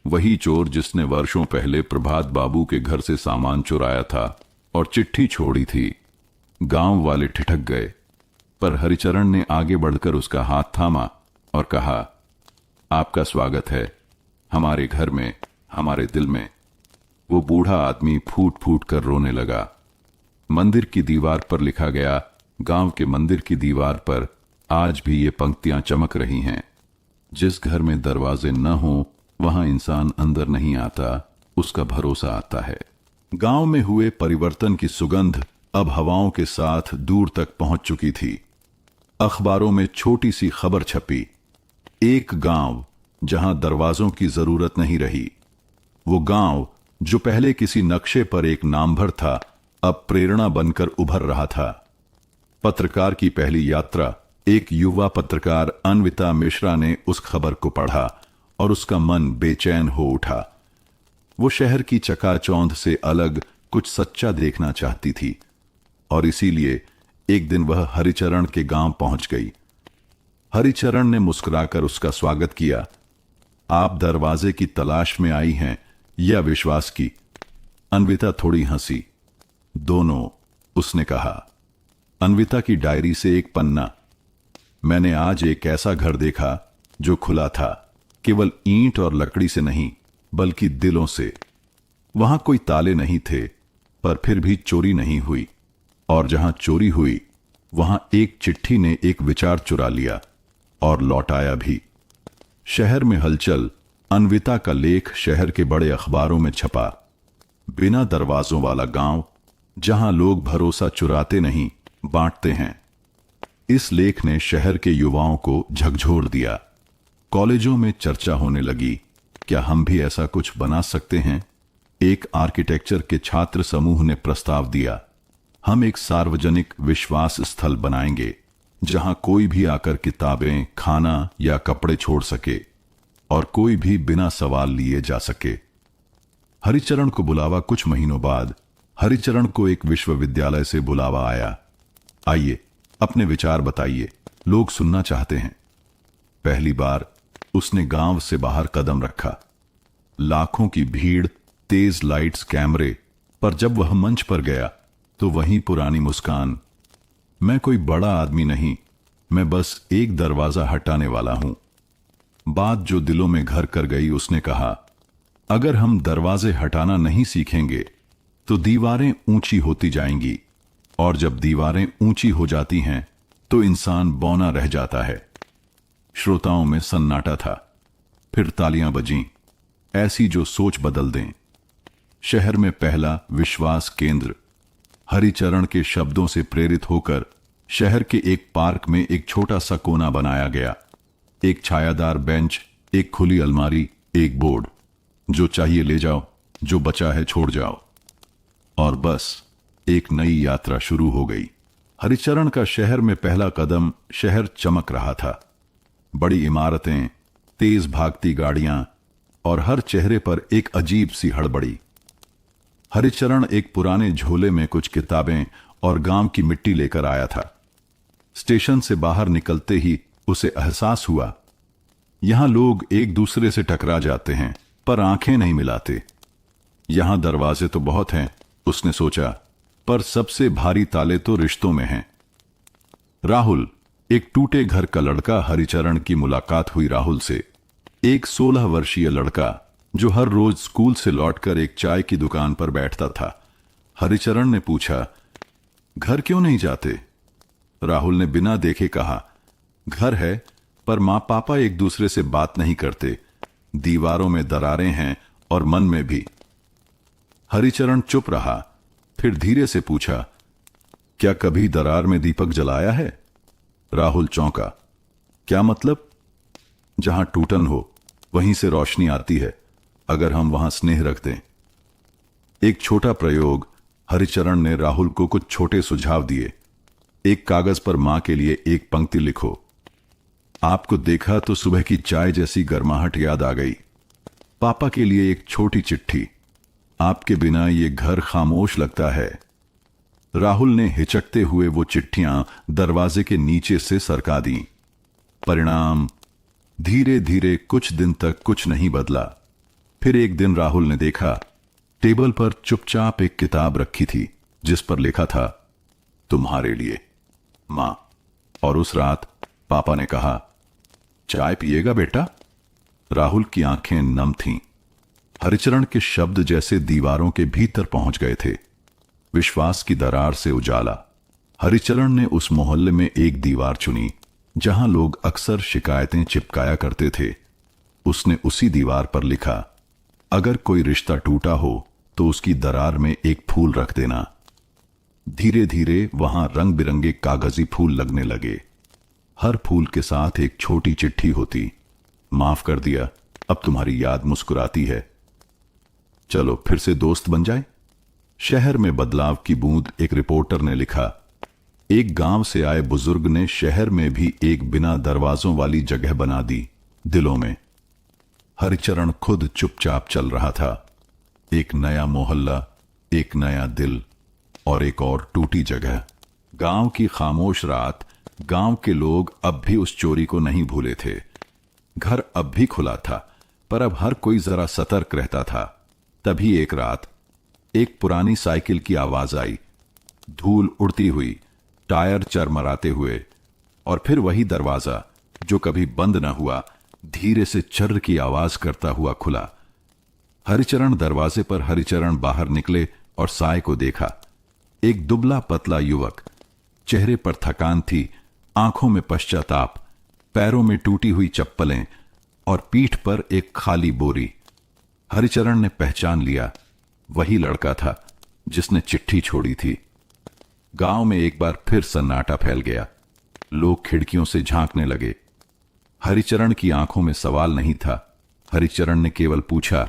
वही चोर जिसने वर्षों पहले प्रभात बाबू के घर से सामान चुराया था और चिट्ठी छोड़ी थी। गांव वाले ठिठक गए, पर हरिचरण ने आगे बढ़कर उसका हाथ थामा और कहा, आपका स्वागत है हमारे घर में, हमारे दिल में। वो बूढ़ा आदमी फूट फूट कर रोने लगा। मंदिर की दीवार पर लिखा गया। गांव के मंदिर की दीवार पर आज भी ये पंक्तियां चमक रही हैं, जिस घर में दरवाजे न हो वहां इंसान अंदर नहीं आता, उसका भरोसा आता है। गांव में हुए परिवर्तन की सुगंध अब हवाओं के साथ दूर तक पहुंच चुकी थी। अखबारों में छोटी सी खबर छपी, एक गांव जहां दरवाजों की जरूरत नहीं रही। वो गांव जो पहले किसी नक्शे पर एक नामभर था, अब प्रेरणा बनकर उभर रहा था। पत्रकार की पहली यात्रा। एक युवा पत्रकार अन्विता मिश्रा ने उस खबर को पढ़ा और उसका मन बेचैन हो उठा। वो शहर की चकाचौंध से अलग कुछ सच्चा देखना चाहती थी और इसीलिए एक दिन वह हरिचरण के गांव पहुंच गई। हरिचरण ने मुस्कुराकर उसका स्वागत किया। आप दरवाजे की तलाश में आई हैं या विश्वास की? अन्विता थोड़ी हंसी। दोनों, उसने कहा। अन्विता की डायरी से एक पन्ना। मैंने आज एक ऐसा घर देखा जो खुला था, केवल ईंट और लकड़ी से नहीं बल्कि दिलों से। वहां कोई ताले नहीं थे, पर फिर भी चोरी नहीं हुई, और जहां चोरी हुई वहां एक चिट्ठी ने एक विचार चुरा लिया और लौटाया भी। शहर में हलचल। अन्विता का लेख शहर के बड़े अखबारों में छपा। बिना दरवाजों वाला गांव, जहां लोग भरोसा चुराते नहीं बांटते हैं। इस लेख ने शहर के युवाओं को झकझोर दिया। कॉलेजों में चर्चा होने लगी, क्या हम भी ऐसा कुछ बना सकते हैं? एक आर्किटेक्चर के छात्र समूह ने प्रस्ताव दिया, हम एक सार्वजनिक विश्वास स्थल बनाएंगे जहां कोई भी आकर किताबें, खाना या कपड़े छोड़ सके और कोई भी बिना सवाल लिए जा सके। हरिचरण को बुलावा। कुछ महीनों बाद हरिचरण को एक विश्वविद्यालय से बुलावा आया। आइए, अपने विचार बताइए, लोग सुनना चाहते हैं। पहली बार उसने गांव से बाहर कदम रखा। लाखों की भीड़, तेज लाइट्स, कैमरे, पर जब वह मंच पर गया तो वहीं पुरानी मुस्कान। मैं कोई बड़ा आदमी नहीं, मैं बस एक दरवाजा हटाने वाला हूं। बात जो दिलों में घर कर गई। उसने कहा, अगर हम दरवाजे हटाना नहीं सीखेंगे तो दीवारें ऊंची होती जाएंगी, और जब दीवारें ऊंची हो जाती हैं तो इंसान बौना रह जाता है। श्रोताओं में सन्नाटा था। फिर तालियां बजीं, ऐसी जो सोच बदल दें। शहर में पहला विश्वास केंद्र। हरिचरण के शब्दों से प्रेरित होकर शहर के एक पार्क में एक छोटा सा कोना बनाया गया। एक छायादार बेंच, एक खुली अलमारी, एक बोर्ड, जो चाहिए ले जाओ, जो बचा है छोड़ जाओ। और बस एक नई यात्रा शुरू हो गई। हरिचरण का शहर में पहला कदम। शहर चमक रहा था। बड़ी इमारतें, तेज भागती गाड़ियां और हर चेहरे पर एक अजीब सी हड़बड़ी। हरिचरण एक पुराने झोले में कुछ किताबें और गांव की मिट्टी लेकर आया था। स्टेशन से बाहर निकलते ही उसे एहसास हुआ, यहां लोग एक दूसरे से टकरा जाते हैं पर आंखें नहीं मिलाते। यहां दरवाजे तो बहुत हैं, उसने सोचा, पर सबसे भारी ताले तो रिश्तों में हैं। राहुल, एक टूटे घर का लड़का। हरिचरण की मुलाकात हुई राहुल से। एक 16 वर्षीय लड़का जो हर रोज स्कूल से लौटकर एक चाय की दुकान पर बैठता था। हरिचरण ने पूछा, घर क्यों नहीं जाते? राहुल ने बिना देखे कहा, घर है पर मां पापा एक दूसरे से बात नहीं करते। दीवारों में दरारें हैं और मन में भी। हरिचरण चुप रहा, फिर धीरे से पूछा, क्या कभी दरार में दीपक जलाया है? राहुल चौंका, क्या मतलब? जहां टूटन हो वहीं से रोशनी आती है, अगर हम वहां स्नेह रख दें। एक छोटा प्रयोग। हरिचरण ने राहुल को कुछ छोटे सुझाव दिए। एक कागज पर मां के लिए एक पंक्ति लिखो। आपको देखा तो सुबह की चाय जैसी गर्माहट याद आ गई। पापा के लिए एक छोटी चिट्ठी, आपके बिना ये घर खामोश लगता है। राहुल ने हिचकते हुए वो चिट्ठियां दरवाजे के नीचे से सरका दी। परिणाम, धीरे धीरे कुछ दिन तक कुछ नहीं बदला। फिर एक दिन राहुल ने देखा, टेबल पर चुपचाप एक किताब रखी थी जिस पर लिखा था, तुम्हारे लिए मां। और उस रात पापा ने कहा, चाय पिएगा बेटा? राहुल की आंखें नम थीं। हरिचरण के शब्द जैसे दीवारों के भीतर पहुंच गए थे। विश्वास की दरार से उजाला। हरिचरण ने उस मोहल्ले में एक दीवार चुनी जहां लोग अक्सर शिकायतें चिपकाया करते थे। उसने उसी दीवार पर लिखा, अगर कोई रिश्ता टूटा हो तो उसकी दरार में एक फूल रख देना। धीरे धीरे वहां रंग बिरंगे कागजी फूल लगने लगे। हर फूल के साथ एक छोटी चिट्ठी होती, माफ कर दिया, अब तुम्हारी याद मुस्कुराती है, चलो फिर से दोस्त बन जाए। शहर में बदलाव की बूंद एक रिपोर्टर ने लिखा। एक गांव से आए बुजुर्ग ने शहर में भी एक बिना दरवाजों वाली जगह बना दी, दिलों में। हरिचरण खुद चुपचाप चल रहा था। एक नया मोहल्ला, एक नया दिल और एक और टूटी जगह। गांव की खामोश रात। गांव के लोग अब भी उस चोरी को नहीं भूले थे। घर अब भी खुला था, पर अब हर कोई जरा सतर्क रहता था। तभी एक रात एक पुरानी साइकिल की आवाज आई, धूल उड़ती हुई, टायर चरमराते हुए, और फिर वही दरवाजा जो कभी बंद न हुआ, धीरे से चर्र की आवाज करता हुआ खुला। हरिचरण दरवाजे पर हरिचरण बाहर निकले और साय को देखा। एक दुबला पतला युवक, चेहरे पर थकान थी, आंखों में पश्चाताप, पैरों में टूटी हुई चप्पलें और पीठ पर एक खाली बोरी। हरिचरण ने पहचान लिया, वही लड़का था जिसने चिट्ठी छोड़ी थी। गांव में एक बार फिर सन्नाटा फैल गया। लोग खिड़कियों से झांकने लगे। हरिचरण की आंखों में सवाल नहीं था। हरिचरण ने केवल पूछा,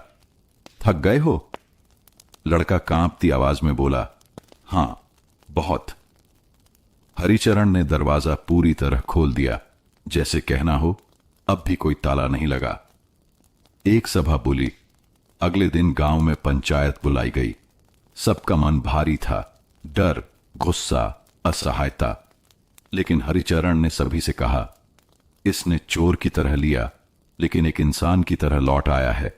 थक गए हो? लड़का कांपती आवाज में बोला, हां, बहुत। हरिचरण ने दरवाजा पूरी तरह खोल दिया, जैसे कहना हो अब भी कोई ताला नहीं लगा। एक सभा बोली। अगले दिन गांव में पंचायत बुलाई गई। सबका मन भारी था, डर, गुस्सा, असहायता। लेकिन हरिचरण ने सभी से कहा, इसने चोर की तरह लिया, लेकिन एक इंसान की तरह लौट आया है।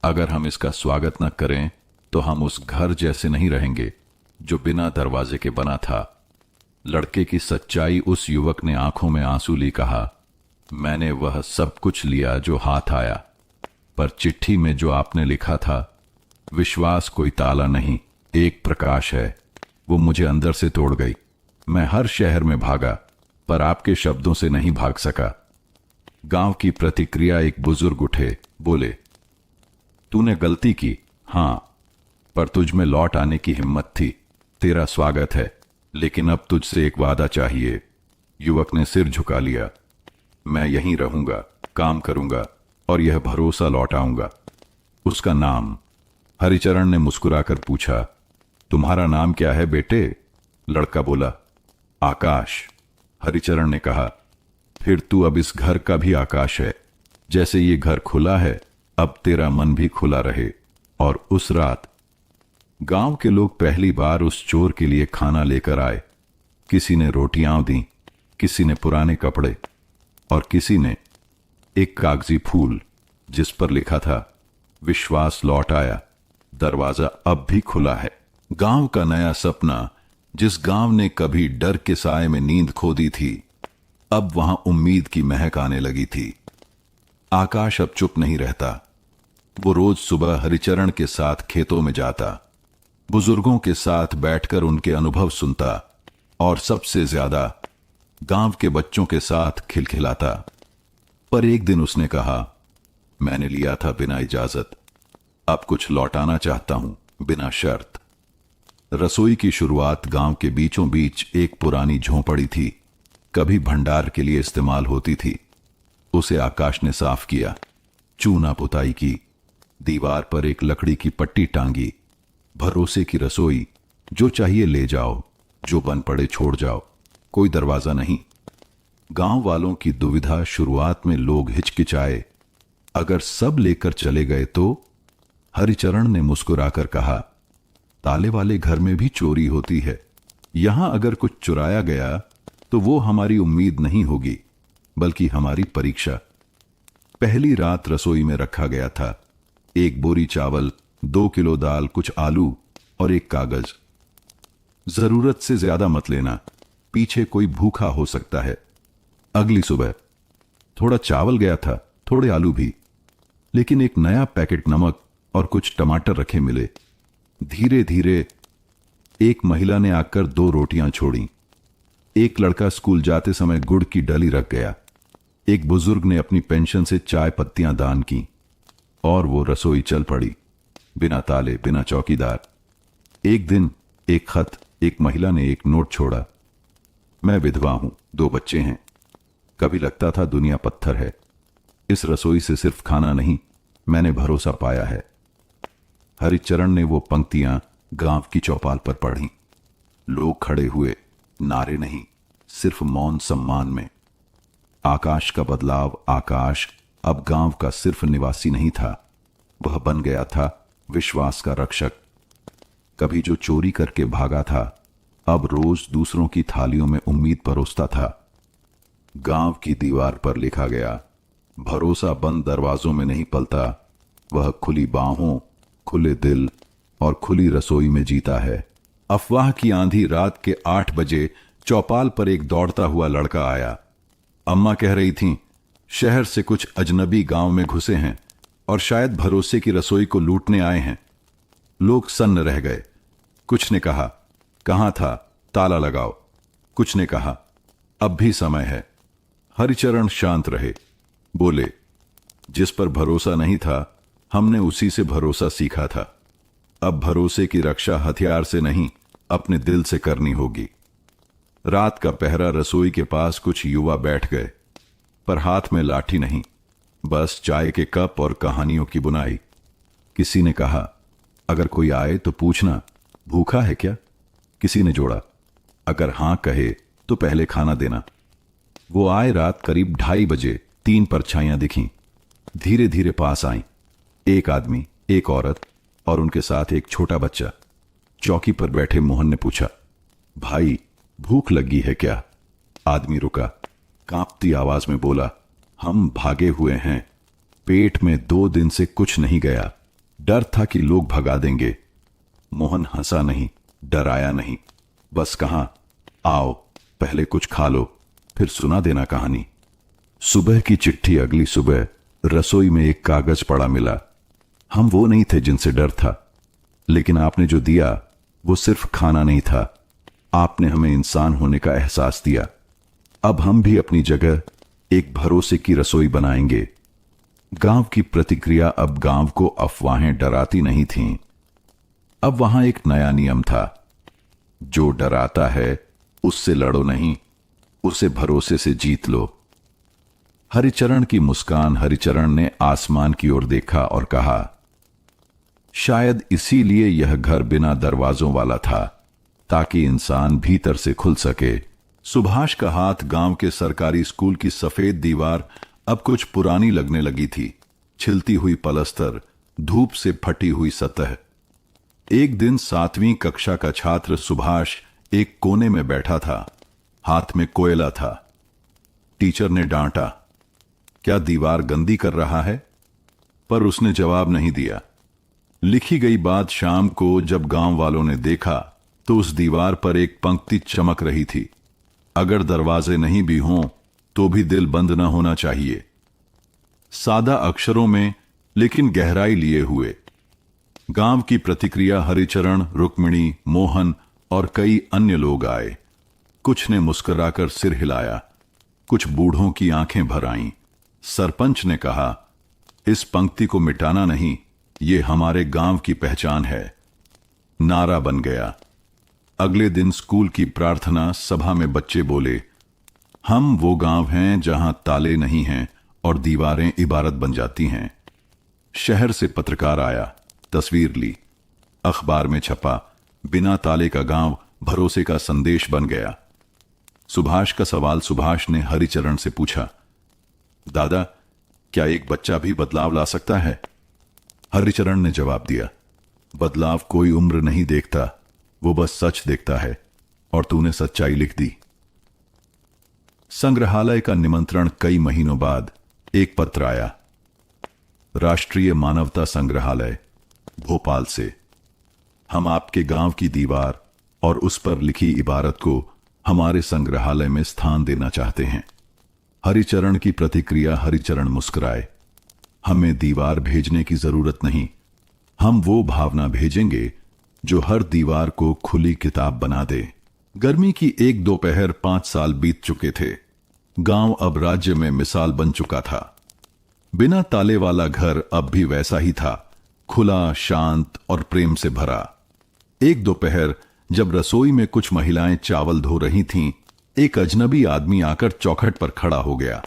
अगर हम इसका स्वागत न करें तो हम उस घर जैसे नहीं रहेंगे जो बिना दरवाजे के बना था। लड़के की सच्चाई उस युवक ने आंखों में आंसू ली कहा, मैंने वह सब कुछ लिया जो हाथ आया, पर चिट्ठी में जो आपने लिखा था, विश्वास कोई ताला नहीं, एक प्रकाश है, वो मुझे अंदर से तोड़ गई। मैं हर शहर में भागा, पर आपके शब्दों से नहीं भाग सका। गांव की प्रतिक्रिया। एक बुजुर्ग उठे, बोले, तूने गलती की, हां, पर तुझ में लौट आने की हिम्मत थी। तेरा स्वागत है, लेकिन अब तुझसे एक वादा चाहिए। युवक ने सिर झुका लिया। मैं यहीं रहूंगा, काम करूंगा और यह भरोसा लौटाऊंगा। उसका नाम? हरिचरण ने मुस्कुराकर पूछा। तुम्हारा नाम क्या है बेटे? लड़का बोला, आकाश। हरिचरण ने कहा, फिर तू अब इस घर का भी आकाश है। जैसे ये घर खुला है, अब तेरा मन भी खुला रहे। और उस रात गांव के लोग पहली बार उस चोर के लिए खाना लेकर आए। किसी ने रोटियां दी, किसी ने पुराने कपड़े और किसी ने एक कागजी फूल जिस पर लिखा था, विश्वास लौट आया, दरवाजा अब भी खुला है। गांव का नया सपना, जिस गांव ने कभी डर के साए में नींद खो दी थी, अब वहां उम्मीद की महक आने लगी थी। आकाश अब चुप नहीं रहता। वो रोज सुबह हरिचरण के साथ खेतों में जाता, बुजुर्गों के साथ बैठकर उनके अनुभव सुनता और सबसे ज्यादा गांव के बच्चों के साथ खिलखिलाता। पर एक दिन उसने कहा, मैंने लिया था बिना इजाजत, अब कुछ लौटाना चाहता हूं, बिना शर्त। रसोई की शुरुआत गांव के बीचों बीच एक पुरानी झोंपड़ी थी, कभी भंडार के लिए इस्तेमाल होती थी। उसे आकाश ने साफ किया, चूना पुताई की, दीवार पर एक लकड़ी की पट्टी टांगी। भरोसे की रसोई, जो चाहिए ले जाओ, जो बन पड़े छोड़ जाओ, कोई दरवाजा नहीं। गांव वालों की दुविधा शुरुआत में लोग हिचकिचाए, अगर सब लेकर चले गए तो? हरिचरण ने मुस्कुराकर कहा, ताले वाले घर में भी चोरी होती है। यहां अगर कुछ चुराया गया तो वो हमारी उम्मीद नहीं होगी, बल्कि हमारी परीक्षा। पहली रात रसोई में रखा गया था, एक बोरी चावल, 2 किलो दाल, कुछ आलू और एक कागज। जरूरत से ज्यादा मत लेना, पीछे कोई भूखा हो सकता है। अगली सुबह थोड़ा चावल गया था, थोड़े आलू भी, लेकिन एक नया पैकेट नमक और कुछ टमाटर रखे मिले। धीरे धीरे एक महिला ने आकर 2 रोटियां छोड़ी। एक लड़का स्कूल जाते समय गुड़ की डली रख गया। एक बुजुर्ग ने अपनी पेंशन से चाय पत्तियां दान की और वो रसोई चल पड़ी। बिना ताले, बिना चौकीदार। एक दिन एक खत, एक महिला ने एक नोट छोड़ा। मैं विधवा हूं, 2 बच्चे हैं। कभी लगता था दुनिया पत्थर है। इस रसोई से सिर्फ खाना नहीं, मैंने भरोसा पाया है। हरिचरण ने वो पंक्तियां गांव की चौपाल पर पढ़ी। लोग खड़े हुए, नारे नहीं, सिर्फ मौन सम्मान में। आकाश का बदलाव। आकाश अब गांव का सिर्फ निवासी नहीं था, वह बन गया था विश्वास का रक्षक। कभी जो चोरी करके भागा था, अब रोज दूसरों की थालियों में उम्मीद परोसता था। गांव की दीवार पर लिखा गया, भरोसा बंद दरवाजों में नहीं पलता, वह खुली बाहों, खुले दिल और खुली रसोई में जीता है। अफवाह की आंधी। रात के 8 बजे चौपाल पर एक दौड़ता हुआ लड़का आया। अम्मा कह रही थीं, शहर से कुछ अजनबी गांव में घुसे हैं और शायद भरोसे की रसोई को लूटने आए हैं। लोग सन्न रह गए। कुछ ने कहा, कहां था, ताला लगाओ। कुछ ने कहा, अब भी समय है। हरिचरण शांत रहे। बोले, जिस पर भरोसा नहीं था, हमने उसी से भरोसा सीखा था। अब भरोसे की रक्षा हथियार से नहीं, अपने दिल से करनी होगी। रात का पहरा। रसोई के पास कुछ युवा बैठ गए, पर हाथ में लाठी नहीं, बस चाय के कप और कहानियों की बुनाई। किसी ने कहा, अगर कोई आए तो पूछना, भूखा है क्या? किसी ने जोड़ा, अगर हां कहे तो पहले खाना देना। वो आए। रात करीब 2:30 बजे 3 परछाइयां दिखीं, धीरे धीरे पास आईं। एक आदमी, एक औरत और उनके साथ एक छोटा बच्चा। चौकी पर बैठे मोहन ने पूछा, भाई भूख लगी है क्या? आदमी रुका, कांपती आवाज में बोला, हम भागे हुए हैं, पेट में 2 दिन से कुछ नहीं गया, डर था कि लोग भगा देंगे। मोहन हंसा नहीं, डराया नहीं, बस कहा, आओ पहले कुछ खा लो, फिर सुना देना कहानी। सुबह की चिट्ठी। अगली सुबह रसोई में एक कागज पड़ा मिला। हम वो नहीं थे जिनसे डर था, लेकिन आपने जो दिया वो सिर्फ खाना नहीं था, आपने हमें इंसान होने का एहसास दिया। अब हम भी अपनी जगह एक भरोसे की रसोई बनाएंगे। गांव की प्रतिक्रिया। अब गांव को अफवाहें डराती नहीं थीं। अब वहां एक नया नियम था, जो डराता है उससे लड़ो नहीं, उसे भरोसे से जीत लो। हरिचरण की मुस्कान। हरिचरण ने आसमान की ओर देखा और कहा, शायद इसीलिए यह घर बिना दरवाजों वाला था, ताकि इंसान भीतर से खुल सके। सुभाष का हाथ। गांव के सरकारी स्कूल की सफेद दीवार अब कुछ पुरानी लगने लगी थी। छिलती हुई पलस्तर, धूप से फटी हुई सतह। एक दिन 7वीं कक्षा का छात्र सुभाष एक कोने में बैठा था, हाथ में कोयला था। टीचर ने डांटा, क्या दीवार गंदी कर रहा है? पर उसने जवाब नहीं दिया। लिखी गई बात। शाम को जब गांव वालों ने देखा तो उस दीवार पर एक पंक्ति चमक रही थी, अगर दरवाजे नहीं भी हों तो भी दिल बंद न होना चाहिए। सादा अक्षरों में लेकिन गहराई लिए हुए। गांव की प्रतिक्रिया। हरिचरण, रुक्मिणी, मोहन और कई अन्य लोग आए। कुछ ने मुस्कुराकर सिर हिलाया, कुछ बूढ़ों की आंखें भर आईं। सरपंच ने कहा, इस पंक्ति को मिटाना नहीं, ये हमारे गांव की पहचान है। नारा बन गया। अगले दिन स्कूल की प्रार्थना सभा में बच्चे बोले, हम वो गांव हैं जहां ताले नहीं हैं और दीवारें इबारत बन जाती हैं। शहर से पत्रकार आया, तस्वीर ली, अखबार में छपा, बिना ताले का गांव भरोसे का संदेश बन गया। सुभाष का सवाल। सुभाष ने हरिचरण से पूछा, दादा क्या एक बच्चा भी बदलाव ला सकता है? हरिचरण ने जवाब दिया, बदलाव कोई उम्र नहीं देखता, वो बस सच देखता है, और तूने सच्चाई लिख दी। संग्रहालय का निमंत्रण। कई महीनों बाद एक पत्र आया, राष्ट्रीय मानवता संग्रहालय, भोपाल से। हम आपके गांव की दीवार और उस पर लिखी इबारत को हमारे संग्रहालय में स्थान देना चाहते हैं। हरिचरण की प्रतिक्रिया। हरिचरण मुस्कुराए, हमें दीवार भेजने की जरूरत नहीं, हम वो भावना भेजेंगे जो हर दीवार को खुली किताब बना दे। गर्मी की एक दोपहर। 5 साल बीत चुके थे। गांव अब राज्य में मिसाल बन चुका था। बिना ताले वाला घर अब भी वैसा ही था, खुला, शांत और प्रेम से भरा। एक दोपहर जब रसोई में कुछ महिलाएं चावल धो रही थीं, एक अजनबी आदमी आकर चौखट पर खड़ा हो गया।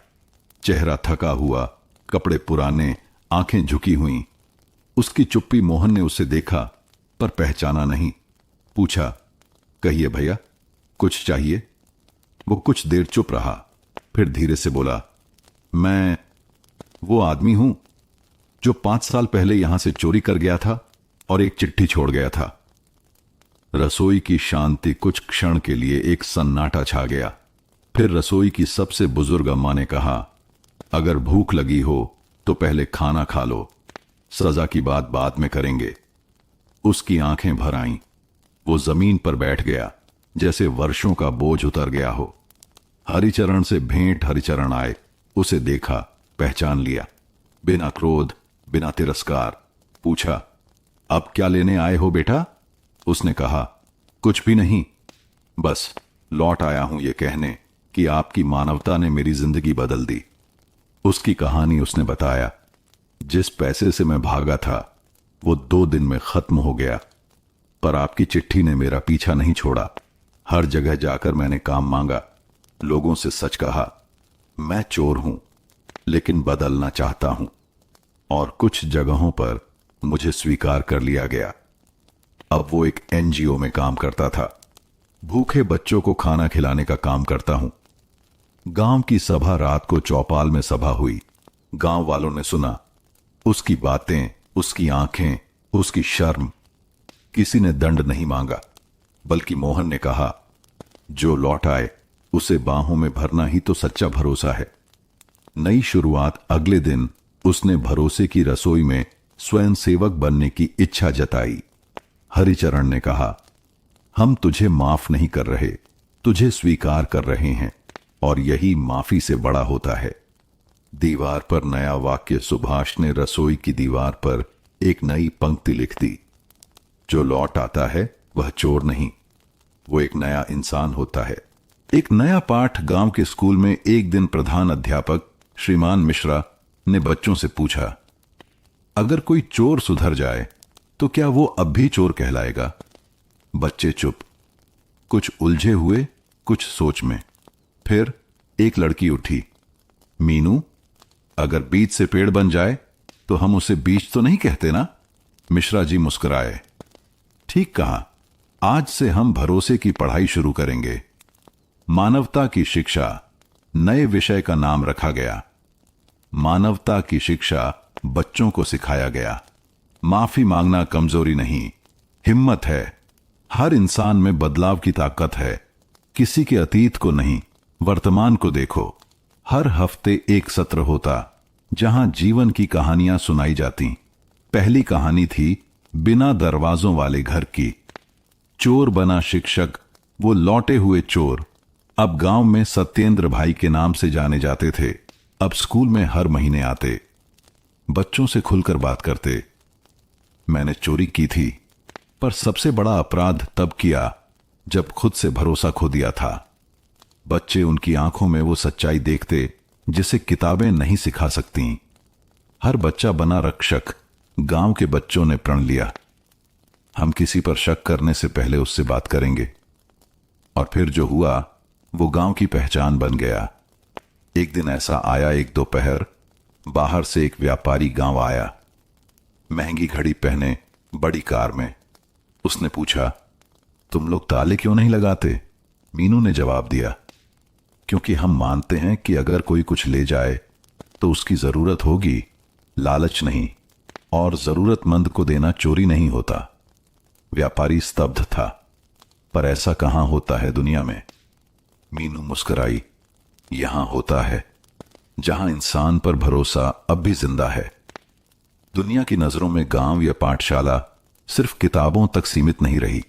चेहरा थका हुआ, कपड़े पुराने, आंखें झुकी हुईं। उसकी चुप्पी मोहन ने उसे देखा पर पहचाना नहीं। पूछा, कहिए भैया, कुछ चाहिए? वो कुछ देर चुप रहा, फिर धीरे से बोला, मैं वो आदमी हूं जो 5 साल पहले यहां से चोरी कर गया था और एक चिट्ठी छोड़ गया था। रसोई की शांति कुछ क्षण के लिए एक सन्नाटा छा गया। फिर रसोई की सबसे बुजुर्ग अम्मा ने कहा, अगर भूख लगी हो तो पहले खाना खा लो, सजा की बात बाद में करेंगे। उसकी आंखें भर आईं। वो जमीन पर बैठ गया, जैसे वर्षों का बोझ उतर गया हो। हरिचरण से भेंट हरिचरण आए, उसे देखा, पहचान लिया। बिना क्रोध, बिना तिरस्कार पूछा, अब क्या लेने आए हो बेटा? उसने कहा, कुछ भी नहीं, बस लौट आया हूं ये कहने कि आपकी मानवता ने मेरी जिंदगी बदल दी। उसकी कहानी उसने बताया। जिस पैसे से मैं भागा था वो 2 दिन में खत्म हो गया, पर आपकी चिट्ठी ने मेरा पीछा नहीं छोड़ा। हर जगह जाकर मैंने काम मांगा, लोगों से सच कहा। मैं चोर हूं, लेकिन बदलना चाहता हूं, और कुछ जगहों पर मुझे स्वीकार कर लिया गया। अब वो एक एनजीओ में काम करता था। भूखे बच्चों को खाना खिलाने का काम करता हूं। गांव की सभा रात को चौपाल में सभा हुई। गांव वालों ने सुना उसकी बातें, उसकी आंखें, उसकी शर्म। किसी ने दंड नहीं मांगा, बल्कि मोहन ने कहा, जो लौट आए उसे बाहों में भरना ही तो सच्चा भरोसा है। नई शुरुआत अगले दिन उसने भरोसे की रसोई में स्वयं सेवक बनने की इच्छा जताई। हरिचरण ने कहा, हम तुझे माफ नहीं कर रहे, तुझे स्वीकार कर रहे हैं, और यही माफी से बड़ा होता है। दीवार पर नया वाक्य सुभाष ने रसोई की दीवार पर एक नई पंक्ति लिख दी, जो लौट आता है वह चोर नहीं, वो एक नया इंसान होता है। एक नया पाठ गांव के स्कूल में एक दिन प्रधान अध्यापक श्रीमान मिश्रा ने बच्चों से पूछा, अगर कोई चोर सुधर जाए तो क्या वो अब भी चोर कहलाएगा? बच्चे चुप, कुछ उलझे हुए, कुछ सोच में। फिर एक लड़की उठी, मीनू, अगर बीज से पेड़ बन जाए तो हम उसे बीज तो नहीं कहते ना? मिश्रा जी मुस्कुराए। ठीक कहा, आज से हम भरोसे की पढ़ाई शुरू करेंगे। मानवता की शिक्षा नए विषय का नाम रखा गया। मानवता की शिक्षा बच्चों को सिखाया गया। माफी मांगना कमजोरी नहीं, हिम्मत है। हर इंसान में बदलाव की ताकत है। किसी के अतीत को नहीं, वर्तमान को देखो। हर हफ्ते एक सत्र होता जहां जीवन की कहानियां सुनाई जाती। पहली कहानी थी बिना दरवाजों वाले घर की। चोर बना शिक्षक, वो लौटे हुए चोर अब गांव में सत्येंद्र भाई के नाम से जाने जाते थे। अब स्कूल में हर महीने आते, बच्चों से खुलकर बात करते। मैंने चोरी की थी, पर सबसे बड़ा अपराध तब किया जब खुद से भरोसा खो दिया था। बच्चे उनकी आंखों में वो सच्चाई देखते जिसे किताबें नहीं सिखा सकती। हर बच्चा बना रक्षक। गांव के बच्चों ने प्रण लिया, हम किसी पर शक करने से पहले उससे बात करेंगे। और फिर जो हुआ वो गांव की पहचान बन गया। एक दिन ऐसा आया, एक दोपहर बाहर से एक व्यापारी गांव आया, महंगी घड़ी पहने, बड़ी कार में। उसने पूछा, तुम लोग ताले क्यों नहीं लगाते? मीनू ने जवाब दिया, क्योंकि हम मानते हैं कि अगर कोई कुछ ले जाए तो उसकी जरूरत होगी, लालच नहीं, और जरूरतमंद को देना चोरी नहीं होता। व्यापारी स्तब्ध था, पर ऐसा कहां होता है दुनिया में? मीनू मुस्कुराई, यहां होता है जहां इंसान पर भरोसा अब भी जिंदा है। दुनिया की नजरों में गांव या पाठशाला सिर्फ किताबों तक सीमित नहीं रही।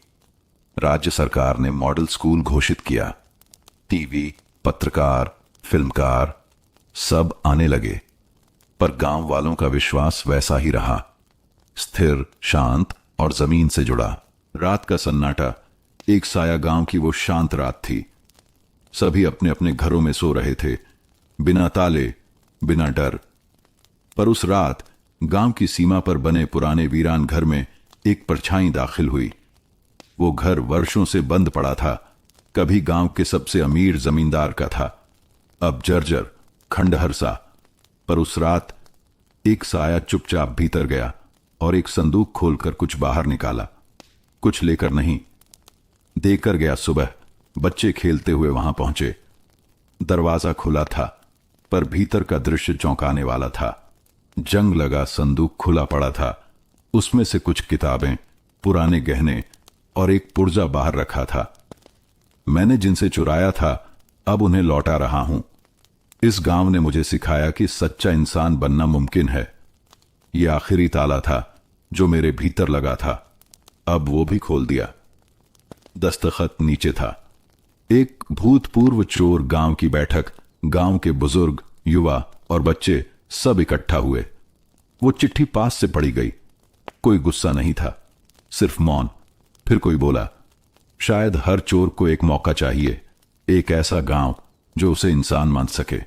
राज्य सरकार ने मॉडल स्कूल घोषित किया। टीवी, पत्रकार, फिल्मकार सब आने लगे, पर गांव वालों का विश्वास वैसा ही रहा, स्थिर, शांत और जमीन से जुड़ा। रात का सन्नाटा, एक साया गांव की वो शांत रात थी। सभी अपने अपने घरों में सो रहे थे, बिना ताले, बिना डर। पर उस रात गांव की सीमा पर बने पुराने वीरान घर में एक परछाई दाखिल हुई। वो घर वर्षों से बंद पड़ा था, कभी गांव के सबसे अमीर जमींदार का था, अब जर्जर खंडहर सा। पर उस रात एक साया चुपचाप भीतर गया और एक संदूक खोलकर कुछ बाहर निकाला। कुछ लेकर नहीं, देकर गया। सुबह बच्चे खेलते हुए वहां पहुंचे। दरवाजा खुला था, पर भीतर का दृश्य चौंकाने वाला था। जंग लगा संदूक खुला पड़ा था। उसमें से कुछ किताबें, पुराने गहने और एक पुर्जा बाहर रखा था। मैंने जिनसे चुराया था अब उन्हें लौटा रहा हूं। इस गांव ने मुझे सिखाया कि सच्चा इंसान बनना मुमकिन है। यह आखिरी ताला था जो मेरे भीतर लगा था, अब वो भी खोल दिया। दस्तखत नीचे था। एक भूतपूर्व चोर गांव की बैठक। गांव के बुजुर्ग, युवा और बच्चे सब इकट्ठा हुए। वो चिट्ठी पास से पढ़ी गई। कोई गुस्सा नहीं था, सिर्फ मौन। फिर कोई बोला, शायद हर चोर को एक मौका चाहिए, एक ऐसा गांव जो उसे इंसान मान सके।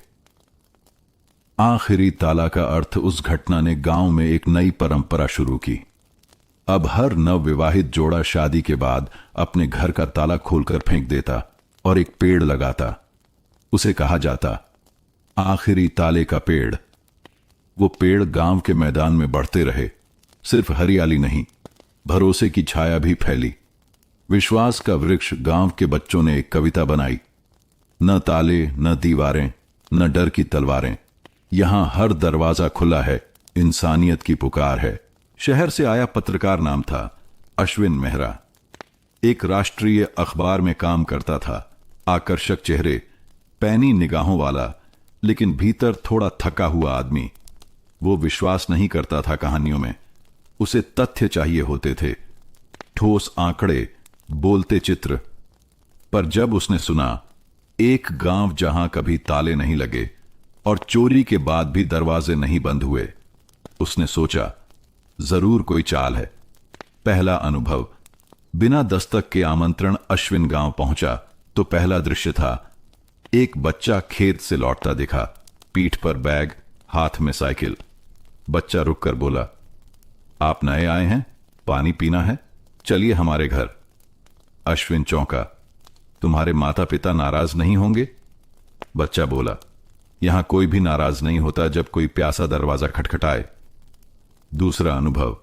आखिरी ताला का अर्थ उस घटना ने गांव में एक नई परंपरा शुरू की। अब हर नवविवाहित जोड़ा शादी के बाद अपने घर का ताला खोलकर फेंक देता और एक पेड़ लगाता। उसे कहा जाता आखिरी ताले का पेड़। वो पेड़ गांव के मैदान में बढ़ते रहे। सिर्फ हरियाली नहीं, भरोसे की छाया भी फैली। विश्वास का वृक्ष। गांव के बच्चों ने एक कविता बनाई। न ताले, न दीवारें, न डर की तलवारें, यहां हर दरवाजा खुला है, इंसानियत की पुकार है। शहर से आया पत्रकार, नाम था अश्विन मेहरा। एक राष्ट्रीय अखबार में काम करता था। आकर्षक चेहरे, पैनी निगाहों वाला, लेकिन भीतर थोड़ा थका हुआ आदमी। वो विश्वास नहीं करता था कहानियों में, उसे तथ्य चाहिए होते थे, ठोस आंकड़े, बोलते चित्र। पर जब उसने सुना एक गांव जहां कभी ताले नहीं लगे और चोरी के बाद भी दरवाजे नहीं बंद हुए, उसने सोचा जरूर कोई चाल है। पहला अनुभव। बिना दस्तक के आमंत्रण अश्विन गांव पहुंचा तो पहला दृश्य था एक बच्चा खेत से लौटता दिखा, पीठ पर बैग, हाथ में साइकिल। बच्चा रुककर बोला, आप नए आए हैं, पानी पीना है, चलिए हमारे घर। अश्विन चौंका, तुम्हारे माता पिता नाराज नहीं होंगे? बच्चा बोला, यहां कोई भी नाराज नहीं होता जब कोई प्यासा दरवाजा खटखटाए। दूसरा अनुभव।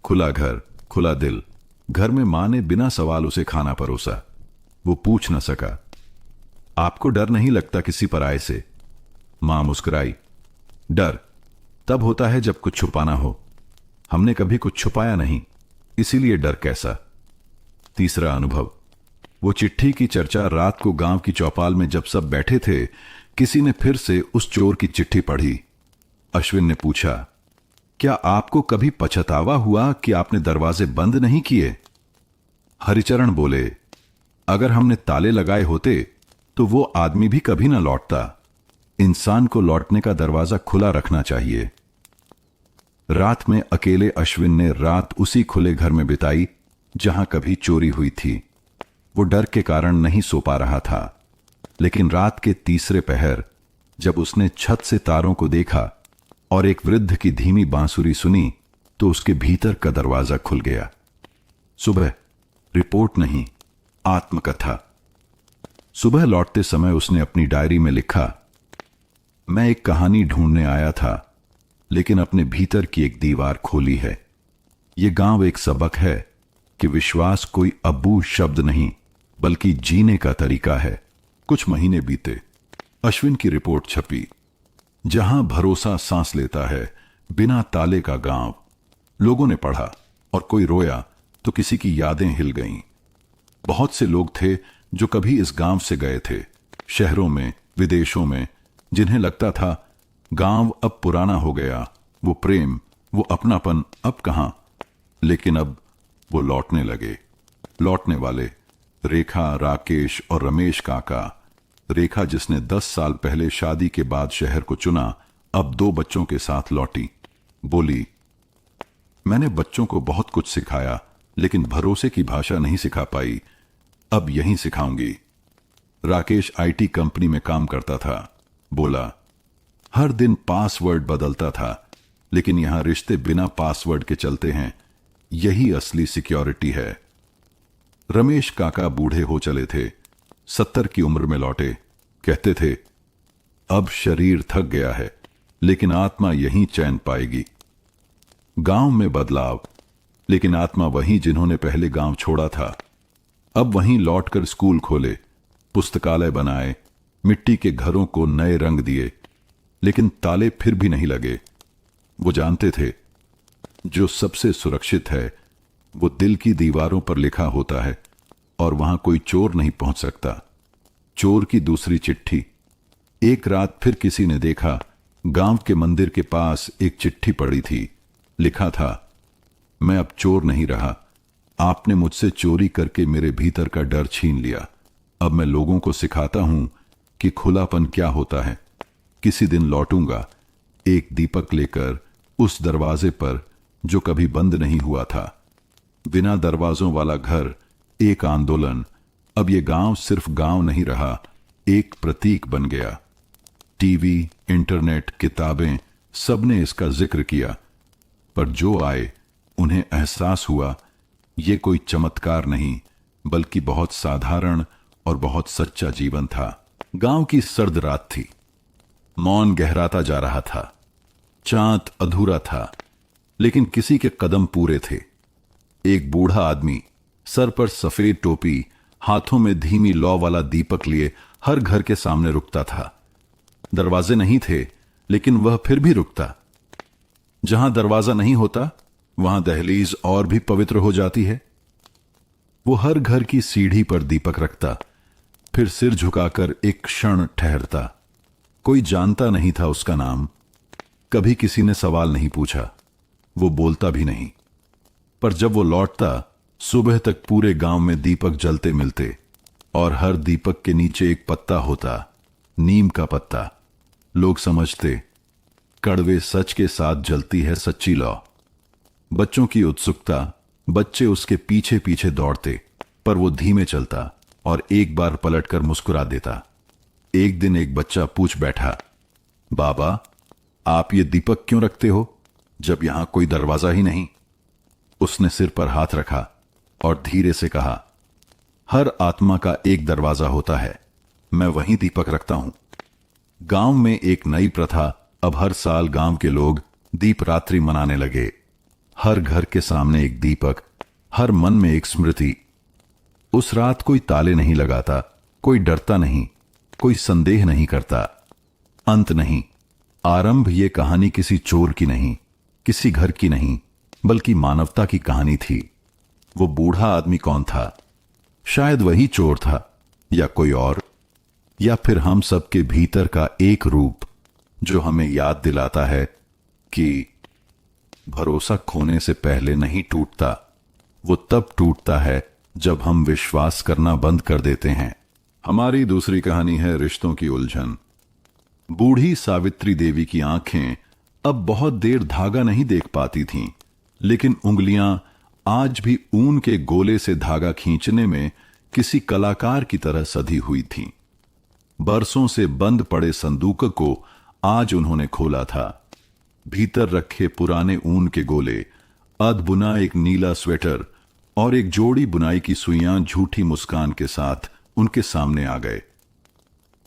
खुला घर, खुला दिल। घर में मां ने बिना सवाल उसे खाना परोसा। वो पूछ न सका, आपको डर नहीं लगता किसी पराये से? मां मुस्कुराई, डर तब होता है जब कुछ छुपाना हो। हमने कभी कुछ छुपाया नहीं, इसीलिए डर कैसा। तीसरा अनुभव। वो चिट्ठी की चर्चा रात को गांव की चौपाल में जब सब बैठे थे, किसी ने फिर से उस चोर की चिट्ठी पढ़ी। अश्विन ने पूछा, क्या आपको कभी पछतावा हुआ कि आपने दरवाजे बंद नहीं किए? हरिचरण बोले, अगर हमने ताले लगाए होते तो वो आदमी भी कभी ना लौटता। इंसान को लौटने का दरवाजा खुला रखना चाहिए। रात में अकेले अश्विन ने रात उसी खुले घर में बिताई जहां कभी चोरी हुई थी। वो डर के कारण नहीं सो पा रहा था, लेकिन रात के तीसरे पहर जब उसने छत से तारों को देखा और एक वृद्ध की धीमी बांसुरी सुनी तो उसके भीतर का दरवाजा खुल गया। सुबह रिपोर्ट नहीं, आत्मकथा। सुबह लौटते समय उसने अपनी डायरी में लिखा, मैं एक कहानी ढूंढने आया था, लेकिन अपने भीतर की एक दीवार खोली है। यह गांव एक सबक है कि विश्वास कोई अबू शब्द नहीं, बल्कि जीने का तरीका है। कुछ महीने बीते। अश्विन की रिपोर्ट छपी, जहां भरोसा सांस लेता है, बिना ताले का गांव। लोगों ने पढ़ा और कोई रोया तो किसी की यादें हिल गईं। बहुत से लोग थे जो कभी इस गांव से गए थे, शहरों में, विदेशों में, जिन्हें लगता था गांव अब पुराना हो गया, वो प्रेम, वो अपनापन अब कहां। लेकिन अब वो लौटने लगे। लौटने वाले रेखा, राकेश और रमेश काका। रेखा, जिसने 10 साल पहले शादी के बाद शहर को चुना, अब 2 बच्चों के साथ लौटी। बोली, मैंने बच्चों को बहुत कुछ सिखाया, लेकिन भरोसे की भाषा नहीं सिखा पाई, अब यहीं सिखाऊंगी। राकेश आईटी कंपनी में काम करता था। बोला, हर दिन पासवर्ड बदलता था, लेकिन यहां रिश्ते बिना पासवर्ड के चलते हैं। यही असली सिक्योरिटी है। रमेश काका बूढ़े हो चले थे, 70 की उम्र में लौटे। कहते थे, अब शरीर थक गया है, लेकिन आत्मा यहीं चैन पाएगी। गांव में बदलाव, लेकिन आत्मा वहीं जिन्होंने पहले गांव छोड़ा था। अब वहीं लौटकर स्कूल खोले, पुस्तकालय बनाए, मिट्टी के घरों को नए रंग दिए, लेकिन ताले फिर भी नहीं लगे। वो जानते थे, जो सबसे सुरक्षित है वो दिल की दीवारों पर लिखा होता है, और वहां कोई चोर नहीं पहुंच सकता। चोर की दूसरी चिट्ठी। एक रात फिर किसी ने देखा, गांव के मंदिर के पास एक चिट्ठी पड़ी थी। लिखा था, मैं अब चोर नहीं रहा। आपने मुझसे चोरी करके मेरे भीतर का डर छीन लिया। अब मैं लोगों को सिखाता हूं कि खुलापन क्या होता है। किसी दिन लौटूंगा, एक दीपक लेकर उस दरवाजे पर जो कभी बंद नहीं हुआ था। बिना दरवाजों वाला घर, एक आंदोलन। अब ये गांव सिर्फ गांव नहीं रहा, एक प्रतीक बन गया। टीवी, इंटरनेट, किताबें, सबने इसका जिक्र किया, पर जो आए उन्हें एहसास हुआ ये कोई चमत्कार नहीं, बल्कि बहुत साधारण और बहुत सच्चा जीवन था। गांव की सर्द रात थी। मौन गहराता जा रहा था। चांद अधूरा था, लेकिन किसी के कदम पूरे थे। एक बूढ़ा आदमी, सर पर सफेद टोपी, हाथों में धीमी लौ वाला दीपक लिए हर घर के सामने रुकता था। दरवाजे नहीं थे, लेकिन वह फिर भी रुकता। जहां दरवाजा नहीं होता, वहां दहलीज और भी पवित्र हो जाती है। वो हर घर की सीढ़ी पर दीपक रखता, फिर सिर झुकाकर एक क्षण ठहरता। कोई जानता नहीं था उसका नाम। कभी किसी ने सवाल नहीं पूछा, वो बोलता भी नहीं। पर जब वो लौटता, सुबह तक पूरे गांव में दीपक जलते मिलते, और हर दीपक के नीचे एक पत्ता होता, नीम का पत्ता। लोग समझते, कड़वे सच के साथ जलती है सच्ची लौ। बच्चों की उत्सुकता, बच्चे उसके पीछे पीछे दौड़ते, पर वो धीमे चलता और एक बार पलटकर मुस्कुरा देता। एक दिन एक बच्चा पूछ बैठा, बाबा, आप ये दीपक क्यों रखते हो जब यहां कोई दरवाजा ही नहीं? उसने सिर पर हाथ रखा और धीरे से कहा, हर आत्मा का एक दरवाजा होता है, मैं वहीं दीपक रखता हूं। गांव में एक नई प्रथा, अब हर साल गांव के लोग दीप रात्रि मनाने लगे। हर घर के सामने एक दीपक, हर मन में एक स्मृति। उस रात कोई ताले नहीं लगाता, कोई डरता नहीं, कोई संदेह नहीं करता। अंत नहीं, आरंभ ये कहानी किसी चोर की नहीं, किसी घर की नहीं, बल्कि मानवता की कहानी थी। वो बूढ़ा आदमी कौन था? शायद वही चोर था, या कोई और, या फिर हम सबके भीतर का एक रूप जो हमें याद दिलाता है कि भरोसा खोने से पहले नहीं टूटता, वो तब टूटता है जब हम विश्वास करना बंद कर देते हैं। हमारी दूसरी कहानी है रिश्तों की उलझन। बूढ़ी सावित्री देवी की आंखें अब बहुत देर धागा नहीं देख पाती थीं, लेकिन उंगलियां आज भी ऊन के गोले से धागा खींचने में किसी कलाकार की तरह सधी हुई थीं। बरसों से बंद पड़े संदूक को आज उन्होंने खोला था। भीतर रखे पुराने ऊन के गोले, अध बुना एक नीला स्वेटर और एक जोड़ी बुनाई की सुइयां झूठी मुस्कान के साथ उनके सामने आ गए।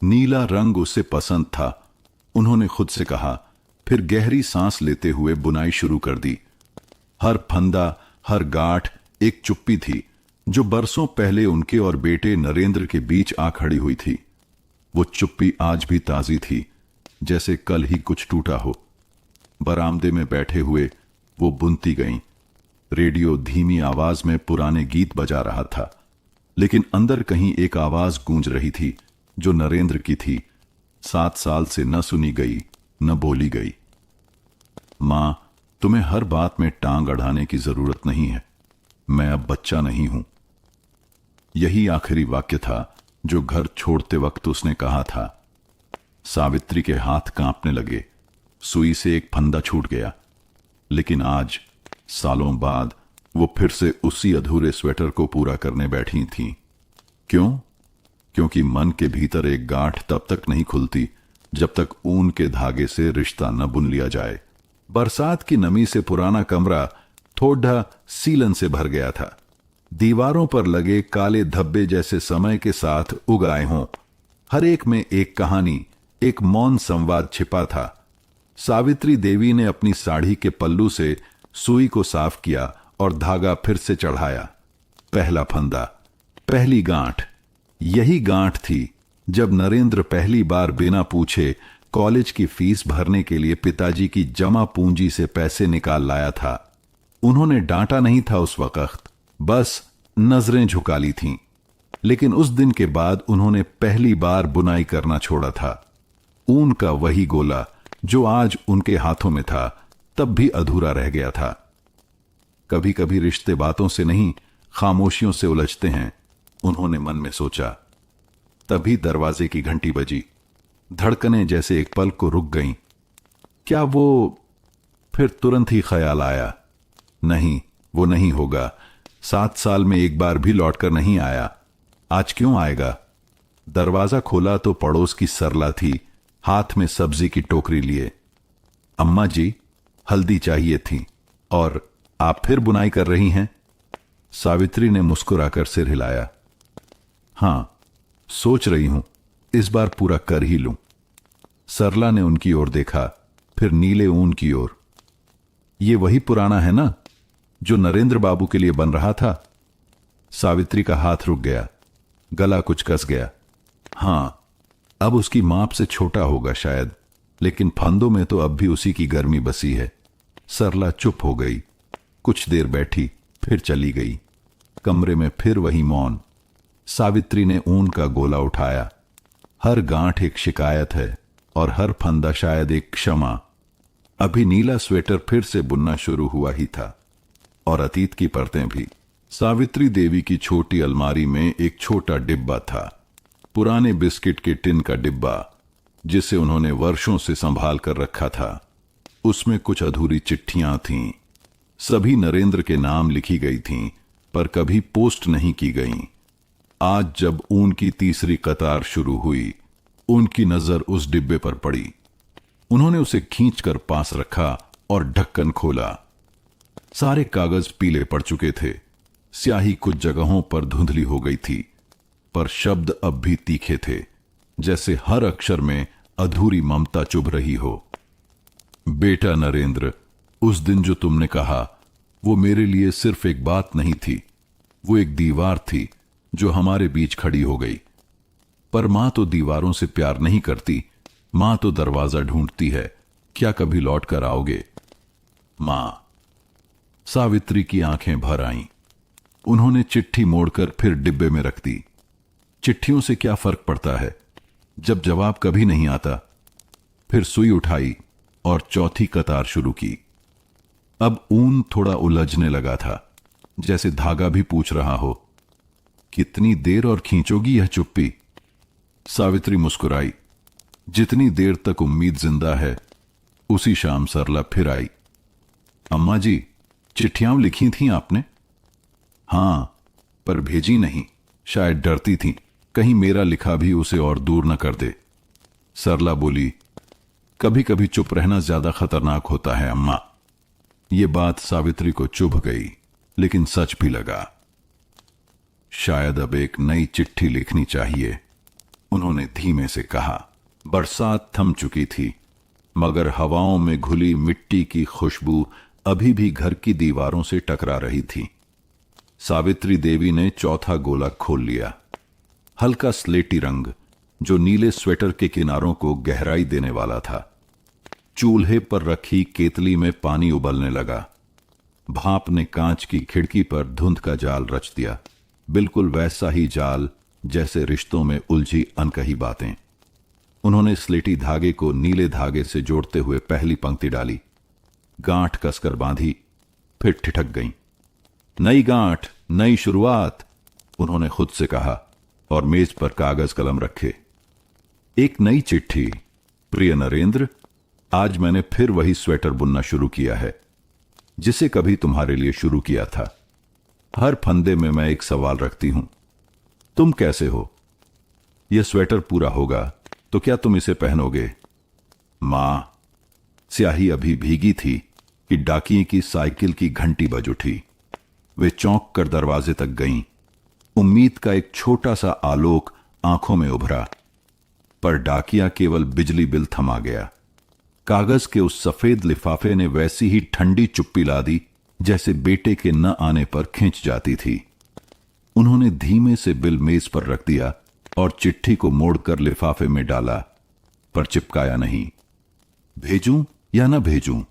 नीला रंग उसे पसंद था, उन्होंने खुद से कहा, फिर गहरी सांस लेते हुए बुनाई शुरू कर दी। हर फंदा, हर गांठ एक चुप्पी थी जो बरसों पहले उनके और बेटे नरेंद्र के बीच आ खड़ी हुई थी। वो चुप्पी आज भी ताजी थी, जैसे कल ही कुछ टूटा हो। बरामदे में बैठे हुए वो बुनती गईं। रेडियो धीमी आवाज में पुराने गीत बजा रहा था, लेकिन अंदर कहीं एक आवाज गूंज रही थी जो नरेंद्र की थी। 7 साल से न सुनी गई, न बोली गई। मां, तुम्हें हर बात में टांग अड़ाने की जरूरत नहीं है, मैं अब बच्चा नहीं हूं। यही आखिरी वाक्य था जो घर छोड़ते वक्त उसने कहा था। सावित्री के हाथ कांपने लगे, सुई से एक फंदा छूट गया। लेकिन आज, सालों बाद, वो फिर से उसी अधूरे स्वेटर को पूरा करने बैठी थीं। क्यों? क्योंकि मन के भीतर एक गांठ तब तक नहीं खुलती जब तक ऊन के धागे से रिश्ता न बुन लिया जाए। बरसात की नमी से पुराना कमरा थोड़ा सीलन से भर गया था। दीवारों पर लगे काले धब्बे जैसे समय के साथ उग आए हों। हर एक में एक कहानी, एक मौन संवाद छिपा था। सावित्री देवी ने अपनी साड़ी के पल्लू से सुई को साफ किया और धागा फिर से चढ़ाया। पहला फंदा, पहली गांठ। यही गांठ थी जब नरेंद्र पहली बार बिना पूछे कॉलेज की फीस भरने के लिए पिताजी की जमा पूंजी से पैसे निकाल लाया था। उन्होंने डांटा नहीं था उस वक्त, बस नजरें झुका ली थीं। लेकिन उस दिन के बाद उन्होंने पहली बार बुनाई करना छोड़ा था। ऊन का वही गोला जो आज उनके हाथों में था, तब भी अधूरा रह गया था। कभी कभी रिश्ते बातों से नहीं, खामोशियों से उलझते हैं, उन्होंने मन में सोचा। तभी दरवाजे की घंटी बजी। धड़कनें जैसे एक पल को रुक गईं। क्या वो? फिर तुरंत ही ख्याल आया, नहीं, वो नहीं होगा। 7 साल में एक बार भी लौटकर नहीं आया, आज क्यों आएगा? दरवाजा खोला तो पड़ोस की सरला थी, हाथ में सब्जी की टोकरी लिए। अम्मा जी, हल्दी चाहिए थी। और आप फिर बुनाई कर रही हैं? सावित्री ने मुस्कुराकर सिर हिलाया। हां, सोच रही हूं इस बार पूरा कर ही लूं। सरला ने उनकी ओर देखा, फिर नीले ऊन की ओर। ये वही पुराना है ना जो नरेंद्र बाबू के लिए बन रहा था? सावित्री का हाथ रुक गया, गला कुछ कस गया। हां, अब उसकी माप से छोटा होगा शायद, लेकिन फंदों में तो अब भी उसी की गर्मी बसी है। सरला चुप हो गई, कुछ देर बैठी, फिर चली गई। कमरे में फिर वही मौन। सावित्री ने ऊन का गोला उठाया। हर गांठ एक शिकायत है और हर फंदा शायद एक क्षमा। अभी नीला स्वेटर फिर से बुनना शुरू हुआ ही था, और अतीत की परतें भी। सावित्री देवी की छोटी अलमारी में एक छोटा डिब्बा था, पुराने बिस्किट के टिन का डिब्बा, जिसे उन्होंने वर्षों से संभाल कर रखा था। उसमें कुछ अधूरी चिट्ठियां थीं। सभी नरेंद्र के नाम लिखी गई थीं, पर कभी पोस्ट नहीं की गईं। आज जब ऊन की तीसरी कतार शुरू हुई, उनकी नजर उस डिब्बे पर पड़ी। उन्होंने उसे खींचकर पास रखा और ढक्कन खोला। सारे कागज पीले पड़ चुके थे। स्याही कुछ जगहों पर धुंधली हो गई थी, पर शब्द अब भी तीखे थे, जैसे हर अक्षर में अधूरी ममता चुभ रही हो। बेटा नरेंद्र, उस दिन जो तुमने कहा, वो मेरे लिए सिर्फ एक बात नहीं थी, वो एक दीवार थी जो हमारे बीच खड़ी हो गई। पर मां तो दीवारों से प्यार नहीं करती, मां तो दरवाजा ढूंढती है। क्या कभी लौट कर आओगे? मां। सावित्री की आंखें भर आईं। उन्होंने चिट्ठी मोड़कर फिर डिब्बे में रख दी। चिट्ठियों से क्या फर्क पड़ता है जब जवाब कभी नहीं आता। फिर सुई उठाई और चौथी कतार शुरू की। अब ऊन थोड़ा उलझने लगा था, जैसे धागा भी पूछ रहा हो, कितनी देर और खींचोगी यह चुप्पी? सावित्री मुस्कुराई। जितनी देर तक उम्मीद जिंदा है। उसी शाम सरला फिर आई। अम्मा जी, चिट्ठियां लिखी थीं आपने? हां, पर भेजी नहीं। शायद डरती थीं कहीं मेरा लिखा भी उसे और दूर न कर दे। सरला बोली, कभी कभी चुप रहना ज्यादा खतरनाक होता है अम्मा। यह बात सावित्री को चुभ गई, लेकिन सच भी लगा। शायद अब एक नई चिट्ठी लिखनी चाहिए, उन्होंने धीमे से कहा। बरसात थम चुकी थी, मगर हवाओं में घुली मिट्टी की खुशबू अभी भी घर की दीवारों से टकरा रही थी। सावित्री देवी ने चौथा गोला खोल लिया। हल्का स्लेटी रंग, जो नीले स्वेटर के किनारों को गहराई देने वाला था। चूल्हे पर रखी केतली में पानी उबलने लगा। भाप ने कांच की खिड़की पर धुंध का जाल रच दिया, बिल्कुल वैसा ही जाल जैसे रिश्तों में उलझी अनकही बातें। उन्होंने स्लेटी धागे को नीले धागे से जोड़ते हुए पहली पंक्ति डाली, गांठ कसकर बांधी, फिर ठिठक गईं। नई गांठ, नई शुरुआत, उन्होंने खुद से कहा, और मेज पर कागज कलम रखे। एक नई चिट्ठी। प्रिय नरेंद्र, आज मैंने फिर वही स्वेटर बुनना शुरू किया है, जिसे कभी तुम्हारे लिए शुरू किया था। हर फंदे में मैं एक सवाल रखती हूं, तुम कैसे हो? यह स्वेटर पूरा होगा तो क्या तुम इसे पहनोगे? मां। स्याही अभी भीगी थी कि डाकिये की साइकिल की घंटी बज उठी। वे चौंक कर दरवाजे तक गईं। उम्मीद का एक छोटा सा आलोक आंखों में उभरा, पर डाकिया केवल बिजली बिल थमा गया। कागज के उस सफेद लिफाफे ने वैसी ही ठंडी चुप्पी ला दी जैसे बेटे के न आने पर खींच जाती थी। उन्होंने धीमे से बिल मेज पर रख दिया और चिट्ठी को मोड़कर लिफाफे में डाला, पर चिपकाया नहीं। भेजूं या न भेजूं?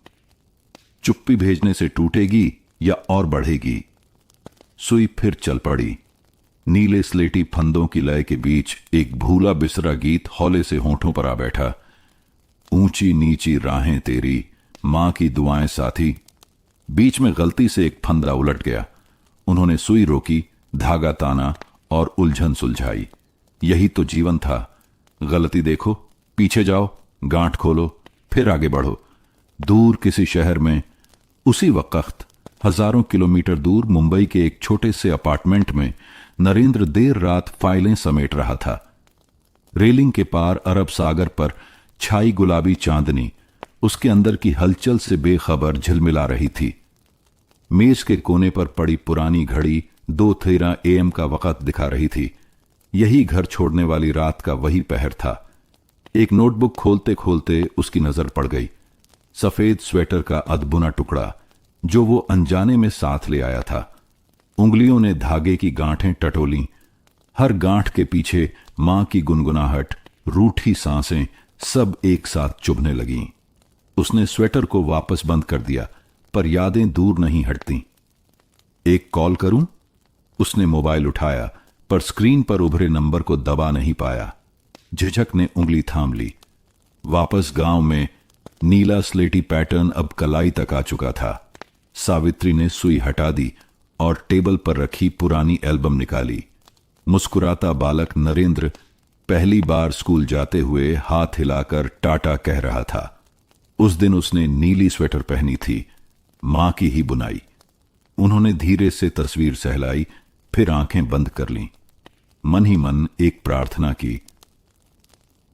चुप्पी भेजने से टूटेगी या और बढ़ेगी? सुई फिर चल पड़ी। नीले स्लेटी फंदों की लय के बीच एक भूला बिसरा गीत हौले से होठों पर आ बैठा। ऊंची नीची राहें तेरी, मां की दुआएं साथी। बीच में गलती से एक फंदा उलट गया। उन्होंने सुई रोकी, धागा ताना और उलझन सुलझाई। यही तो जीवन था। गलती देखो, पीछे जाओ, गांठ खोलो, फिर आगे बढ़ो। दूर किसी शहर में उसी वक्त हजारों किलोमीटर दूर मुंबई के एक छोटे से अपार्टमेंट में नरेंद्र देर रात फाइलें समेट रहा था। रेलिंग के पार अरब सागर पर छाई गुलाबी चांदनी उसके अंदर की हलचल से बेखबर झिलमिला रही थी। मेज के कोने पर पड़ी पुरानी घड़ी 2:13 AM का वक्त दिखा रही थी। यही घर छोड़ने वाली रात का वही पहर था। एक नोटबुक खोलते खोलते उसकी नजर पड़ गई। सफेद स्वेटर का अधबुना टुकड़ा जो वो अनजाने में साथ ले आया था। उंगलियों ने धागे की गांठें टटोली। हर गांठ के पीछे मां की गुनगुनाहट, रूठी सांसें सब एक साथ चुभने लगीं। उसने स्वेटर को वापस बंद कर दिया, पर यादें दूर नहीं हटती। एक कॉल करूं? उसने मोबाइल उठाया, पर स्क्रीन पर उभरे नंबर को दबा नहीं पाया। झिझक ने उंगली थाम ली। वापस गांव में नीला स्लेटी पैटर्न अब कलाई तक आ चुका था। सावित्री ने सुई हटा दी और टेबल पर रखी पुरानी एल्बम निकाली। मुस्कुराता बालक नरेंद्र पहली बार स्कूल जाते हुए हाथ हिलाकर टाटा कह रहा था। उस दिन उसने नीली स्वेटर पहनी थी, मां की ही बुनाई। उन्होंने धीरे से तस्वीर सहलाई, फिर आंखें बंद कर लीं। मन ही मन एक प्रार्थना की,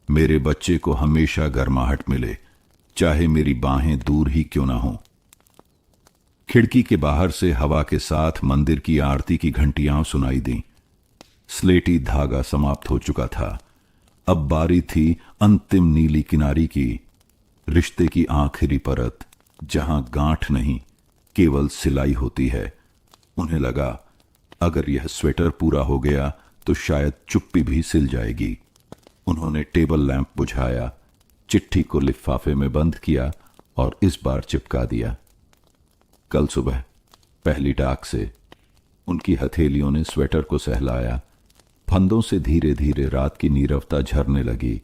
मेरे बच्चे को हमेशा गर्माहट मिले, चाहे मेरी बाहें दूर ही क्यों ना हों। खिड़की के बाहर से हवा के साथ मंदिर की आरती की घंटियां सुनाई दी। स्लेटी धागा समाप्त हो चुका था। अब बारी थी अंतिम नीली किनारी की, रिश्ते की आखिरी परत, जहां गांठ नहीं केवल सिलाई होती है। उन्हें लगा अगर यह स्वेटर पूरा हो गया तो शायद चुप्पी भी सिल जाएगी। उन्होंने टेबल लैंप बुझाया, चिट्ठी को लिफाफे में बंद किया और इस बार चिपका दिया। कल सुबह पहली डाक से उनकी हथेलियों ने स्वेटर को सहलाया। फंदों से धीरे धीरे रात की नीरवता झरने लगी।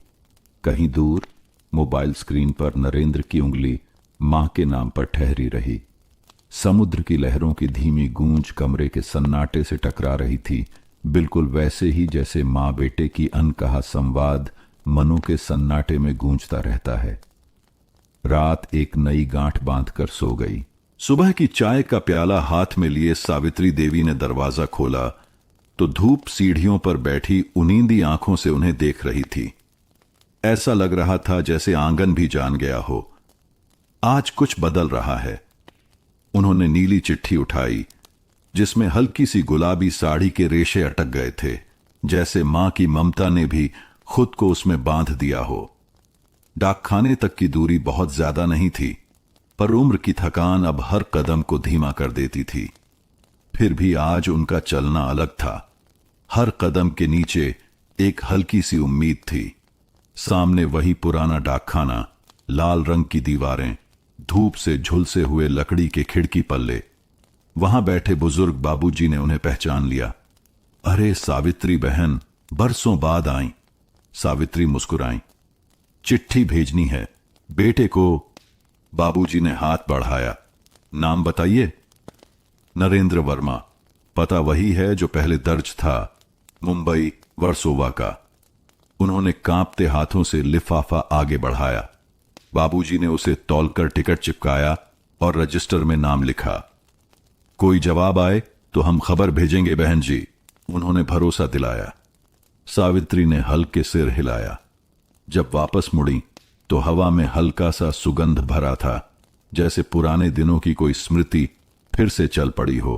कहीं दूर मोबाइल स्क्रीन पर नरेंद्र की उंगली मां के नाम पर ठहरी रही। समुद्र की लहरों की धीमी गूंज कमरे के सन्नाटे से टकरा रही थी, बिल्कुल वैसे ही जैसे मां बेटे की अनकहा संवाद मनों के सन्नाटे में गूंजता रहता है। रात एक नई गांठ बांधकर सो गई। सुबह की चाय का प्याला हाथ में लिए सावित्री देवी ने दरवाजा खोला तो धूप सीढ़ियों पर बैठी उनींदी आंखों से उन्हें देख रही थी। ऐसा लग रहा था जैसे आंगन भी जान गया हो। आज कुछ बदल रहा है। उन्होंने नीली चिट्ठी उठाई जिसमें हल्की सी गुलाबी साड़ी के रेशे अटक गए थे, जैसे मां की ममता ने भी खुद को उसमें बांध दिया हो। डाकखाने तक की दूरी बहुत ज्यादा नहीं थी, पर उम्र की थकान अब हर कदम को धीमा कर देती थी। फिर भी आज उनका चलना अलग था। हर कदम के नीचे एक हल्की सी उम्मीद थी। सामने वही पुराना डाकखाना, लाल रंग की दीवारें, धूप से झुलसे हुए लकड़ी के खिड़की पल्ले। वहां बैठे बुजुर्ग बाबूजी ने उन्हें पहचान लिया। अरे सावित्री बहन, बरसों बाद आई। सावित्री मुस्कुराई। चिट्ठी भेजनी है बेटे को। बाबूजी ने हाथ बढ़ाया। नाम बताइए। नरेंद्र वर्मा। पता वही है जो पहले दर्ज था, मुंबई वर्सोवा का। उन्होंने कांपते हाथों से लिफाफा आगे बढ़ाया। बाबूजी ने उसे तौलकर टिकट चिपकाया और रजिस्टर में नाम लिखा। कोई जवाब आए तो हम खबर भेजेंगे बहन जी, उन्होंने भरोसा दिलाया। सावित्री ने हल्के सिर हिलाया। जब वापस मुड़ी तो हवा में हल्का सा सुगंध भरा था, जैसे पुराने दिनों की कोई स्मृति फिर से चल पड़ी हो।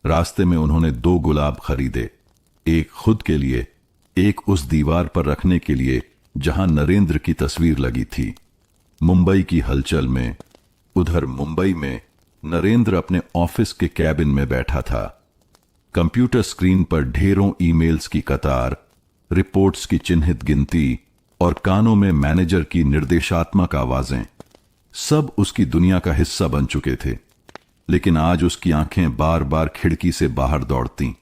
रास्ते में उन्होंने 2 गुलाब खरीदे, एक खुद के लिए, एक उस दीवार पर रखने के लिए जहां नरेंद्र की तस्वीर लगी थी। मुंबई की हलचल में, उधर मुंबई में नरेंद्र अपने ऑफिस के कैबिन में बैठा था। कंप्यूटर स्क्रीन पर ढेरों ईमेल्स की कतार, रिपोर्ट्स की चिन्हित गिनती और कानों में मैनेजर की निर्देशात्मक आवाजें, सब उसकी दुनिया का हिस्सा बन चुके थे। लेकिन आज उसकी आंखें बार बार खिड़की से बाहर दौड़तीं,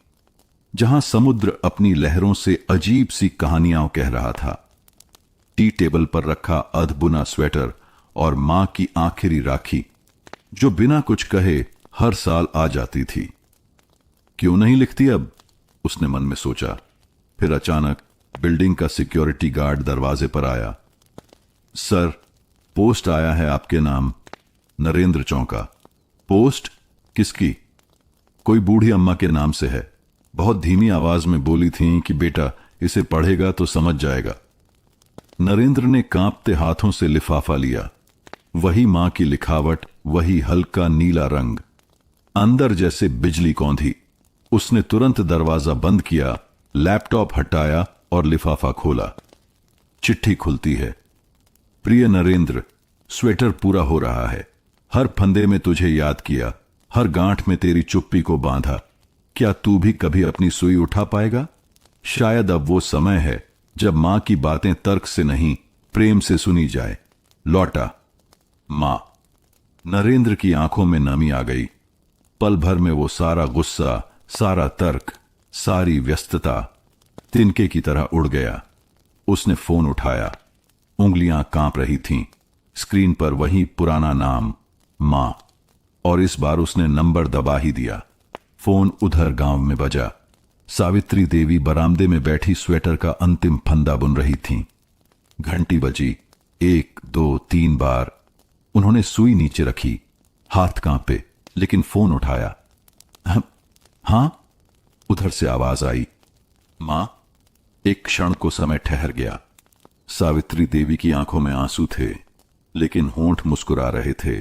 जहां समुद्र अपनी लहरों से अजीब सी कहानियां कह रहा था। टी टेबल पर रखा अधबुना स्वेटर और मां की आखिरी राखी, जो बिना कुछ कहे हर साल आ जाती थी। क्यों नहीं लिखती अब, उसने मन में सोचा। फिर अचानक बिल्डिंग का सिक्योरिटी गार्ड दरवाजे पर आया। सर, पोस्ट आया है आपके नाम। नरेंद्र चौंका। पोस्ट? किसकी? कोई बूढ़ी अम्मा के नाम से है। बहुत धीमी आवाज में बोली थी कि बेटा इसे पढ़ेगा तो समझ जाएगा। नरेंद्र ने कांपते हाथों से लिफाफा लिया। वही मां की लिखावट, वही हल्का नीला रंग, अंदर जैसे बिजली कौंधी। उसने तुरंत दरवाजा बंद किया, लैपटॉप हटाया और लिफाफा खोला। चिट्ठी खुलती है। प्रिय नरेंद्र, स्वेटर पूरा हो रहा है। हर फंदे में तुझे याद किया, हर गांठ में तेरी चुप्पी को बांधा। क्या तू भी कभी अपनी सुई उठा पाएगा? शायद अब वो समय है जब मां की बातें तर्क से नहीं, प्रेम से सुनी जाए। लौटा। मां। नरेंद्र की आंखों में नमी आ गई। पल भर में वो सारा गुस्सा, सारा तर्क, सारी व्यस्तता तिनके की तरह उड़ गया। उसने फोन उठाया। उंगलियां कांप रही थीं। स्क्रीन पर वही पुराना नाम, मां। और इस बार उसने नंबर दबा ही दिया। फोन उधर गांव में बजा। सावित्री देवी बरामदे में बैठी स्वेटर का अंतिम फंदा बुन रही थीं। घंटी बजी। 1, 2, 3 बार। उन्होंने सुई नीचे रखी। हाथ कांपे, लेकिन फोन उठाया। हां? उधर से आवाज आई, मां। एक क्षण को समय ठहर गया। सावित्री देवी की आंखों में आंसू थे, लेकिन होंठ मुस्कुरा रहे थे।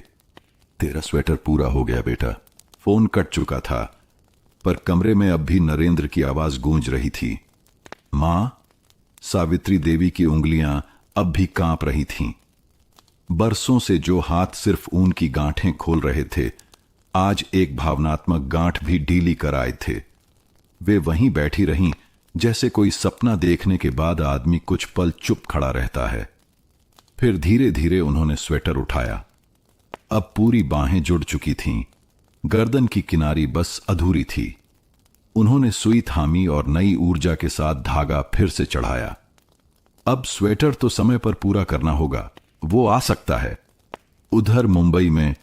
तेरा स्वेटर पूरा हो गया बेटा। फोन कट चुका था, पर कमरे में अब भी नरेंद्र की आवाज गूंज रही थी। मां। सावित्री देवी की उंगलियां अब भी कांप रही थीं। बरसों से जो हाथ सिर्फ ऊन की गांठें खोल रहे थे, आज एक भावनात्मक गांठ भी ढीली कर आए थे। वे वहीं बैठी रहीं, जैसे कोई सपना देखने के बाद आदमी कुछ पल चुप खड़ा रहता है। फिर धीरे धीरे उन्होंने स्वेटर उठाया। अब पूरी बाहें जुड़ चुकी थीं, गर्दन की किनारी बस अधूरी थी। उन्होंने सुई थामी और नई ऊर्जा के साथ धागा फिर से चढ़ाया। अब स्वेटर तो समय पर पूरा करना होगा, वो आ सकता है। उधर मुंबई में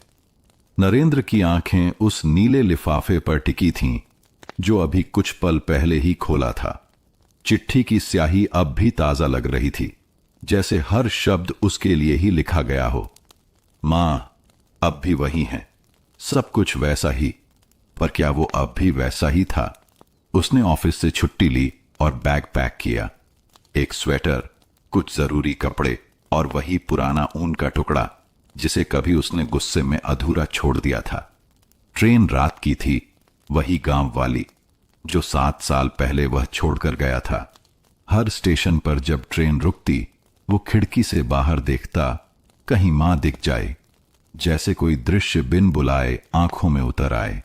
नरेंद्र की आंखें उस नीले लिफाफे पर टिकी थीं, जो अभी कुछ पल पहले ही खोला था। चिट्ठी की स्याही अब भी ताजा लग रही थी, जैसे हर शब्द उसके लिए ही लिखा गया हो। मां अब भी वही है, सब कुछ वैसा ही। पर क्या वो अब भी वैसा ही था? उसने ऑफिस से छुट्टी ली और बैग पैक किया। एक स्वेटर, कुछ जरूरी कपड़े और वही पुराना ऊन का टुकड़ा जिसे कभी उसने गुस्से में अधूरा छोड़ दिया था। ट्रेन रात की थी, वही गांव वाली जो 7 साल पहले वह छोड़कर गया था। हर स्टेशन पर जब ट्रेन रुकती, वो खिड़की से बाहर देखता, कहीं मां दिख जाए, जैसे कोई दृश्य बिन बुलाए आंखों में उतर आए।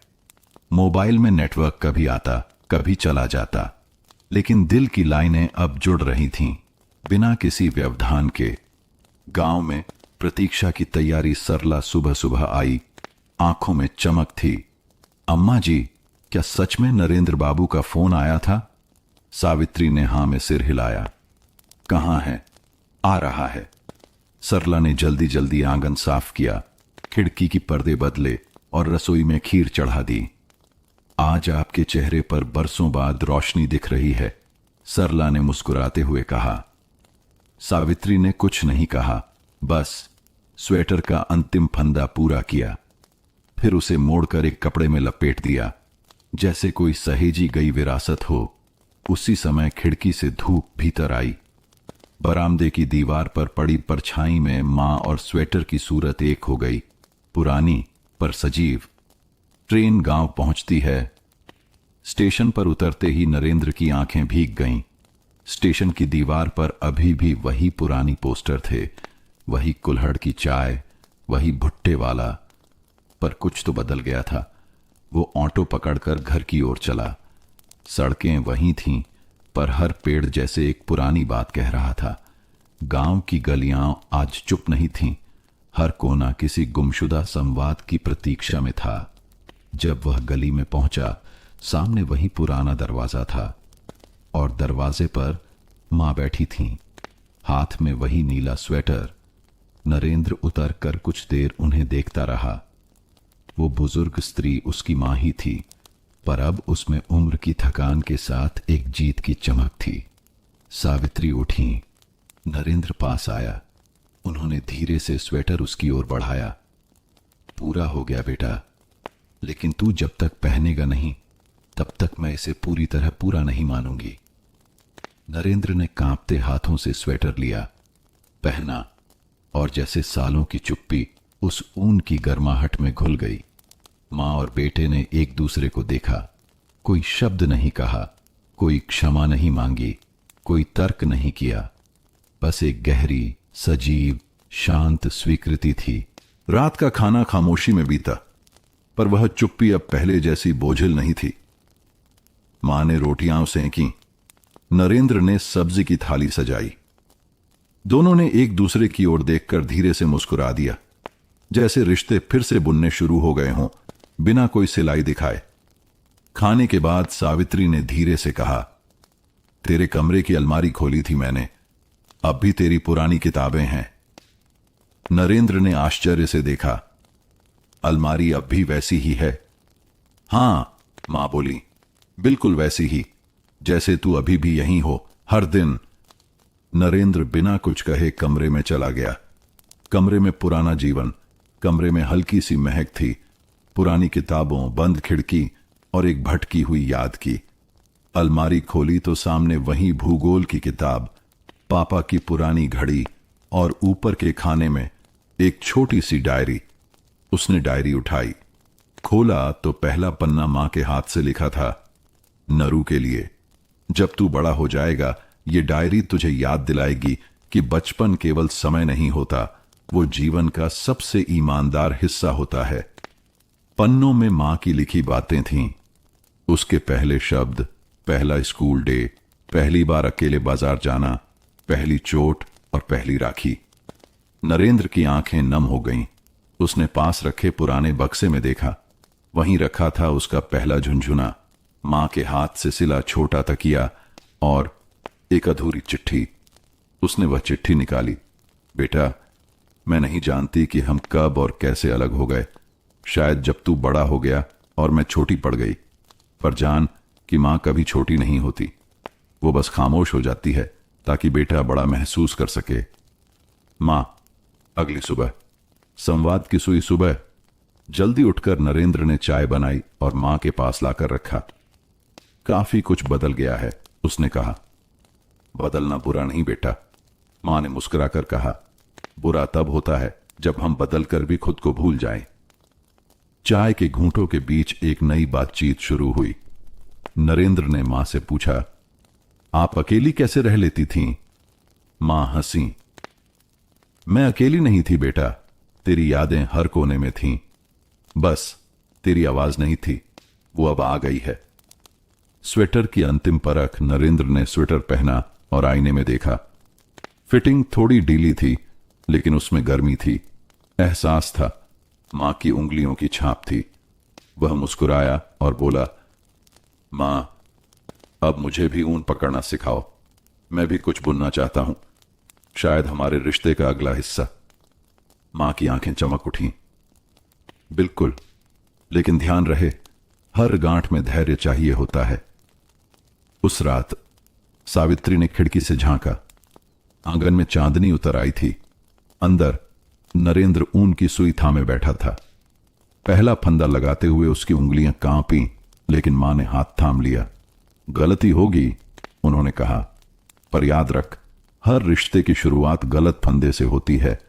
मोबाइल में नेटवर्क कभी आता, कभी चला जाता, लेकिन दिल की लाइनें अब जुड़ रही थीं, बिना किसी व्यवधान के। गांव में प्रतीक्षा की तैयारी सरला सुबह सुबह आई, आंखों में चमक थी। अम्मा जी, क्या सच में नरेंद्र बाबू का फोन आया था? सावित्री ने हां में सिर हिलाया। कहां है? आ रहा है। सरला ने जल्दी जल्दी आंगन साफ किया, खिड़की की पर्दे बदले और रसोई में खीर चढ़ा दी। आज आपके चेहरे पर बरसों बाद रोशनी दिख रही है, सरला ने मुस्कुराते हुए कहा। सावित्री ने कुछ नहीं कहा, बस स्वेटर का अंतिम फंदा पूरा किया। फिर उसे मोड़कर एक कपड़े में लपेट दिया, जैसे कोई सहेजी गई विरासत हो। उसी समय खिड़की से धूप भीतर आई। बरामदे की दीवार पर पड़ी परछाई में मां और स्वेटर की सूरत एक हो गई, पुरानी पर सजीव। ट्रेन गांव पहुंचती है। स्टेशन पर उतरते ही नरेंद्र की आंखें भीग गईं। स्टेशन की दीवार पर अभी भी वही पुरानी पोस्टर थे, वही कुल्हड़ की चाय, वही भुट्टे वाला। पर कुछ तो बदल गया था। वो ऑटो पकड़कर घर की ओर चला। सड़कें वही थीं, पर हर पेड़ जैसे एक पुरानी बात कह रहा था। गांव की गलियां आज चुप नहीं थीं। हर कोना किसी गुमशुदा संवाद की प्रतीक्षा में था। जब वह गली में पहुंचा, सामने वही पुराना दरवाजा था और दरवाजे पर मां बैठी थीं, हाथ में वही नीला स्वेटर। नरेंद्र उतर कर कुछ देर उन्हें देखता रहा। वो बुजुर्ग स्त्री उसकी मां ही थी, पर अब उसमें उम्र की थकान के साथ एक जीत की चमक थी। सावित्री उठी। नरेंद्र पास आया। उन्होंने धीरे से स्वेटर उसकी ओर बढ़ाया। पूरा हो गया बेटा, लेकिन तू जब तक पहनेगा नहीं, तब तक मैं इसे पूरी तरह पूरा नहीं मानूंगी। नरेंद्र ने कांपते हाथों से स्वेटर लिया, पहना, और जैसे सालों की चुप्पी उस ऊन की गर्माहट में घुल गई। मां और बेटे ने एक दूसरे को देखा। कोई शब्द नहीं कहा, कोई क्षमा नहीं मांगी, कोई तर्क नहीं किया। बस एक गहरी, सजीव, शांत स्वीकृति थी। रात का खाना खामोशी में बीता, पर वह चुप्पी अब पहले जैसी बोझिल नहीं थी। मां ने रोटियां सेंकी। नरेंद्र ने सब्जी की थाली सजाई। दोनों ने एक दूसरे की ओर देखकर धीरे से मुस्कुरा दिया, जैसे रिश्ते फिर से बुनने शुरू हो गए हों, बिना कोई सिलाई दिखाए। खाने के बाद सावित्री ने धीरे से कहा, तेरे कमरे की अलमारी खोली थी मैंने, अब भी तेरी पुरानी किताबें हैं। नरेंद्र ने आश्चर्य से देखा। अलमारी अब भी वैसी ही है? हां, मां बोली, बिल्कुल वैसी ही, जैसे तू अभी भी यहीं हो, हर दिन। नरेंद्र बिना कुछ कहे कमरे में चला गया। कमरे में पुराना जीवन, कमरे में हल्की सी महक थी, पुरानी किताबों, बंद खिड़की और एक भटकी हुई याद की। अलमारी खोली तो सामने वही भूगोल की किताब, पापा की पुरानी घड़ी और ऊपर के खाने में एक छोटी सी डायरी। उसने डायरी उठाई, खोला तो पहला पन्ना मां के हाथ से लिखा था, नरू के लिए। जब तू बड़ा हो जाएगा, ये डायरी तुझे याद दिलाएगी कि बचपन केवल समय नहीं होता, वो जीवन का सबसे ईमानदार हिस्सा होता है। पन्नों में मां की लिखी बातें थीं। उसके पहले शब्द, पहला स्कूल डे, पहली बार अकेले बाजार जाना, पहली चोट और पहली राखी। नरेंद्र की आंखें नम हो गईं। उसने पास रखे पुराने बक्से में देखा। वहीं रखा था उसका पहला झुनझुना, मां के हाथ से सिला छोटा तकिया और एक अधूरी चिट्ठी। उसने वह चिट्ठी निकाली। बेटा, मैं नहीं जानती कि हम कब और कैसे अलग हो गए। शायद जब तू बड़ा हो गया और मैं छोटी पड़ गई। पर जान कि मां कभी छोटी नहीं होती। वो बस खामोश हो जाती है ताकि बेटा बड़ा महसूस कर सके। मां, अगली सुबह। संवाद की सुई सुबह। जल्दी उठकर नरेंद्र ने चाय बनाई और मां के पास लाकर रखा। काफी कुछ बदल गया है, उसने कहा। बदलना बुरा नहीं बेटा, मां ने मुस्कुराकर कहा। बुरा तब होता है जब हम बदलकर भी खुद को भूल जाएं। चाय के घूंटों के बीच एक नई बातचीत शुरू हुई। नरेंद्र ने मां से पूछा, आप अकेली कैसे रह लेती थीं? मां हंसी। मैं अकेली नहीं थी बेटा, तेरी यादें हर कोने में थीं। बस तेरी आवाज नहीं थी, वो अब आ गई है। स्वेटर की अंतिम परख। नरेंद्र ने स्वेटर पहना और आईने में देखा। फिटिंग थोड़ी ढीली थी, लेकिन उसमें गर्मी थी, एहसास था। मां की उंगलियों की छाप थी। वह मुस्कुराया और बोला, मां, अब मुझे भी ऊन पकड़ना सिखाओ। मैं भी कुछ बुनना चाहता हूं, शायद हमारे रिश्ते का अगला हिस्सा। मां की आंखें चमक उठी। बिल्कुल, लेकिन ध्यान रहे, हर गांठ में धैर्य चाहिए होता है। उस रात सावित्री ने खिड़की से झांका। आंगन में चांदनी उतर आई थी। अंदर नरेंद्र ऊन की सुई थामे बैठा था। पहला फंदा लगाते हुए उसकी उंगलियां कांपी, लेकिन मां ने हाथ थाम लिया। गलती होगी, उन्होंने कहा, पर याद रख, हर रिश्ते की शुरुआत गलत फंदे से होती है,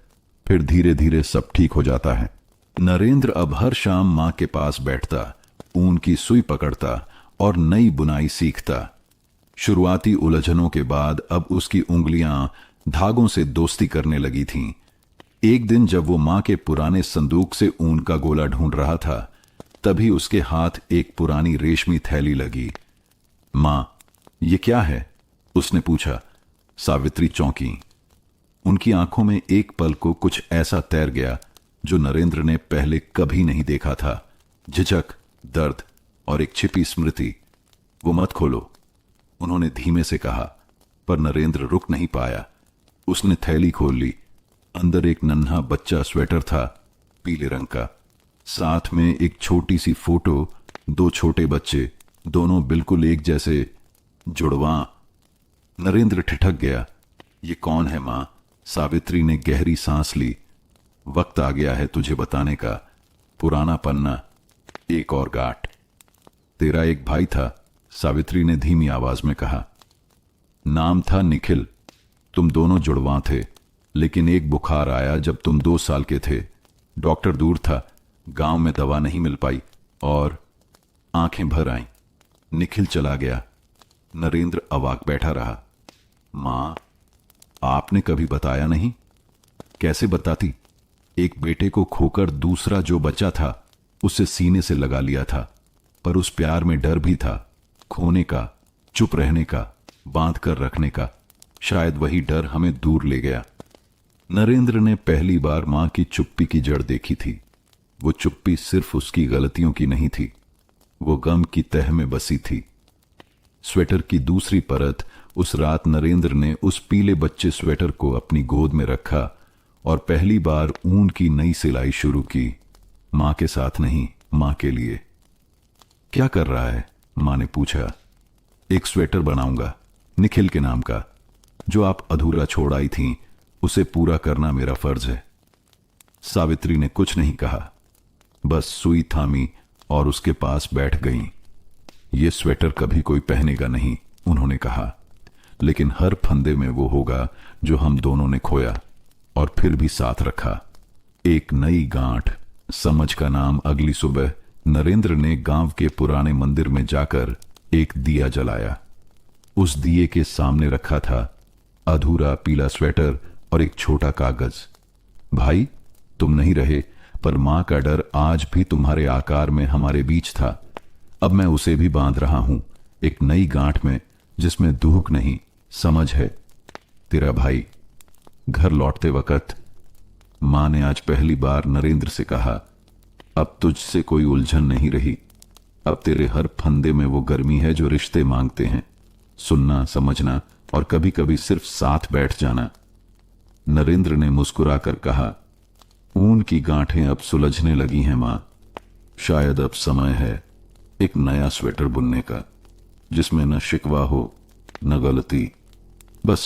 फिर धीरे धीरे सब ठीक हो जाता है। नरेंद्र अब हर शाम मां के पास बैठता, ऊन की सुई पकड़ता और नई बुनाई सीखता। शुरुआती उलझनों के बाद अब उसकी उंगलियां धागों से दोस्ती करने लगी थीं। एक दिन जब वो मां के पुराने संदूक से ऊन का गोला ढूंढ रहा था, तभी उसके हाथ एक पुरानी रेशमी थैली लगी। मां, ये क्या है? उसने पूछा। सावित्री चौंकी। उनकी आंखों में एक पल को कुछ ऐसा तैर गया जो नरेंद्र ने पहले कभी नहीं देखा था। झिझक, दर्द और एक छिपी स्मृति। वो मत खोलो, उन्होंने धीमे से कहा, पर नरेंद्र रुक नहीं पाया। उसने थैली खोल ली। अंदर एक नन्हा बच्चा स्वेटर था, पीले रंग का। साथ में एक छोटी सी फोटो, दो छोटे बच्चे, दोनों बिल्कुल एक जैसे, जुड़वां। नरेंद्र ठिठक गया। ये कौन है मां? सावित्री ने गहरी सांस ली। वक्त आ गया है तुझे बताने का। पुराना पन्ना, एक और गांठ। तेरा एक भाई था, सावित्री ने धीमी आवाज में कहा। नाम था निखिल। तुम दोनों जुड़वां थे, लेकिन एक बुखार आया जब तुम 2 साल के थे। डॉक्टर दूर था, गांव में दवा नहीं मिल पाई और आंखें भर आईं। निखिल चला गया। नरेंद्र अवाक बैठा रहा। मां, आपने कभी बताया नहीं? कैसे बताती? एक बेटे को खोकर दूसरा जो बचा था उसे सीने से लगा लिया था, पर उस प्यार में डर भी था, खोने का, चुप रहने का, बांध कर रखने का। शायद वही डर हमें दूर ले गया। नरेंद्र ने पहली बार मां की चुप्पी की जड़ देखी थी। वो चुप्पी सिर्फ उसकी गलतियों की नहीं थी, वो गम की तह में बसी थी। स्वेटर की दूसरी परत। उस रात नरेंद्र ने उस पीले बच्चे स्वेटर को अपनी गोद में रखा और पहली बार ऊन की नई सिलाई शुरू की। मां के साथ नहीं, मां के लिए। क्या कर रहा है? मां ने पूछा। एक स्वेटर बनाऊंगा, निखिल के नाम का। जो आप अधूरा छोड़ आई थीं, उसे पूरा करना मेरा फर्ज है। सावित्री ने कुछ नहीं कहा, बस सुई थामी और उसके पास बैठ गईं। ये स्वेटर कभी कोई पहनेगा नहीं, उन्होंने कहा, लेकिन हर फंदे में वो होगा जो हम दोनों ने खोया और फिर भी साथ रखा। एक नई गांठ। समझ का नाम। अगली सुबह नरेंद्र ने गांव के पुराने मंदिर में जाकर एक दिया जलाया। उस दिए के सामने रखा था अधूरा पीला स्वेटर और एक छोटा कागज। भाई, तुम नहीं रहे, पर मां का डर आज भी तुम्हारे आकार में हमारे बीच था। अब मैं उसे भी बांध रहा हूं, एक नई गांठ में, जिसमें दुख नहीं, समझ है। तेरा भाई। घर लौटते वक्त मां ने आज पहली बार नरेंद्र से कहा, अब तुझसे कोई उलझन नहीं रही। अब तेरे हर फंदे में वो गर्मी है जो रिश्ते मांगते हैं। सुनना, समझना और कभी कभी सिर्फ साथ बैठ जाना। नरेंद्र ने मुस्कुराकर कहा, ऊन की गांठें अब सुलझने लगी हैं मां। शायद अब समय है एक नया स्वेटर बुनने का, जिसमें न शिकवा हो, न गलती, बस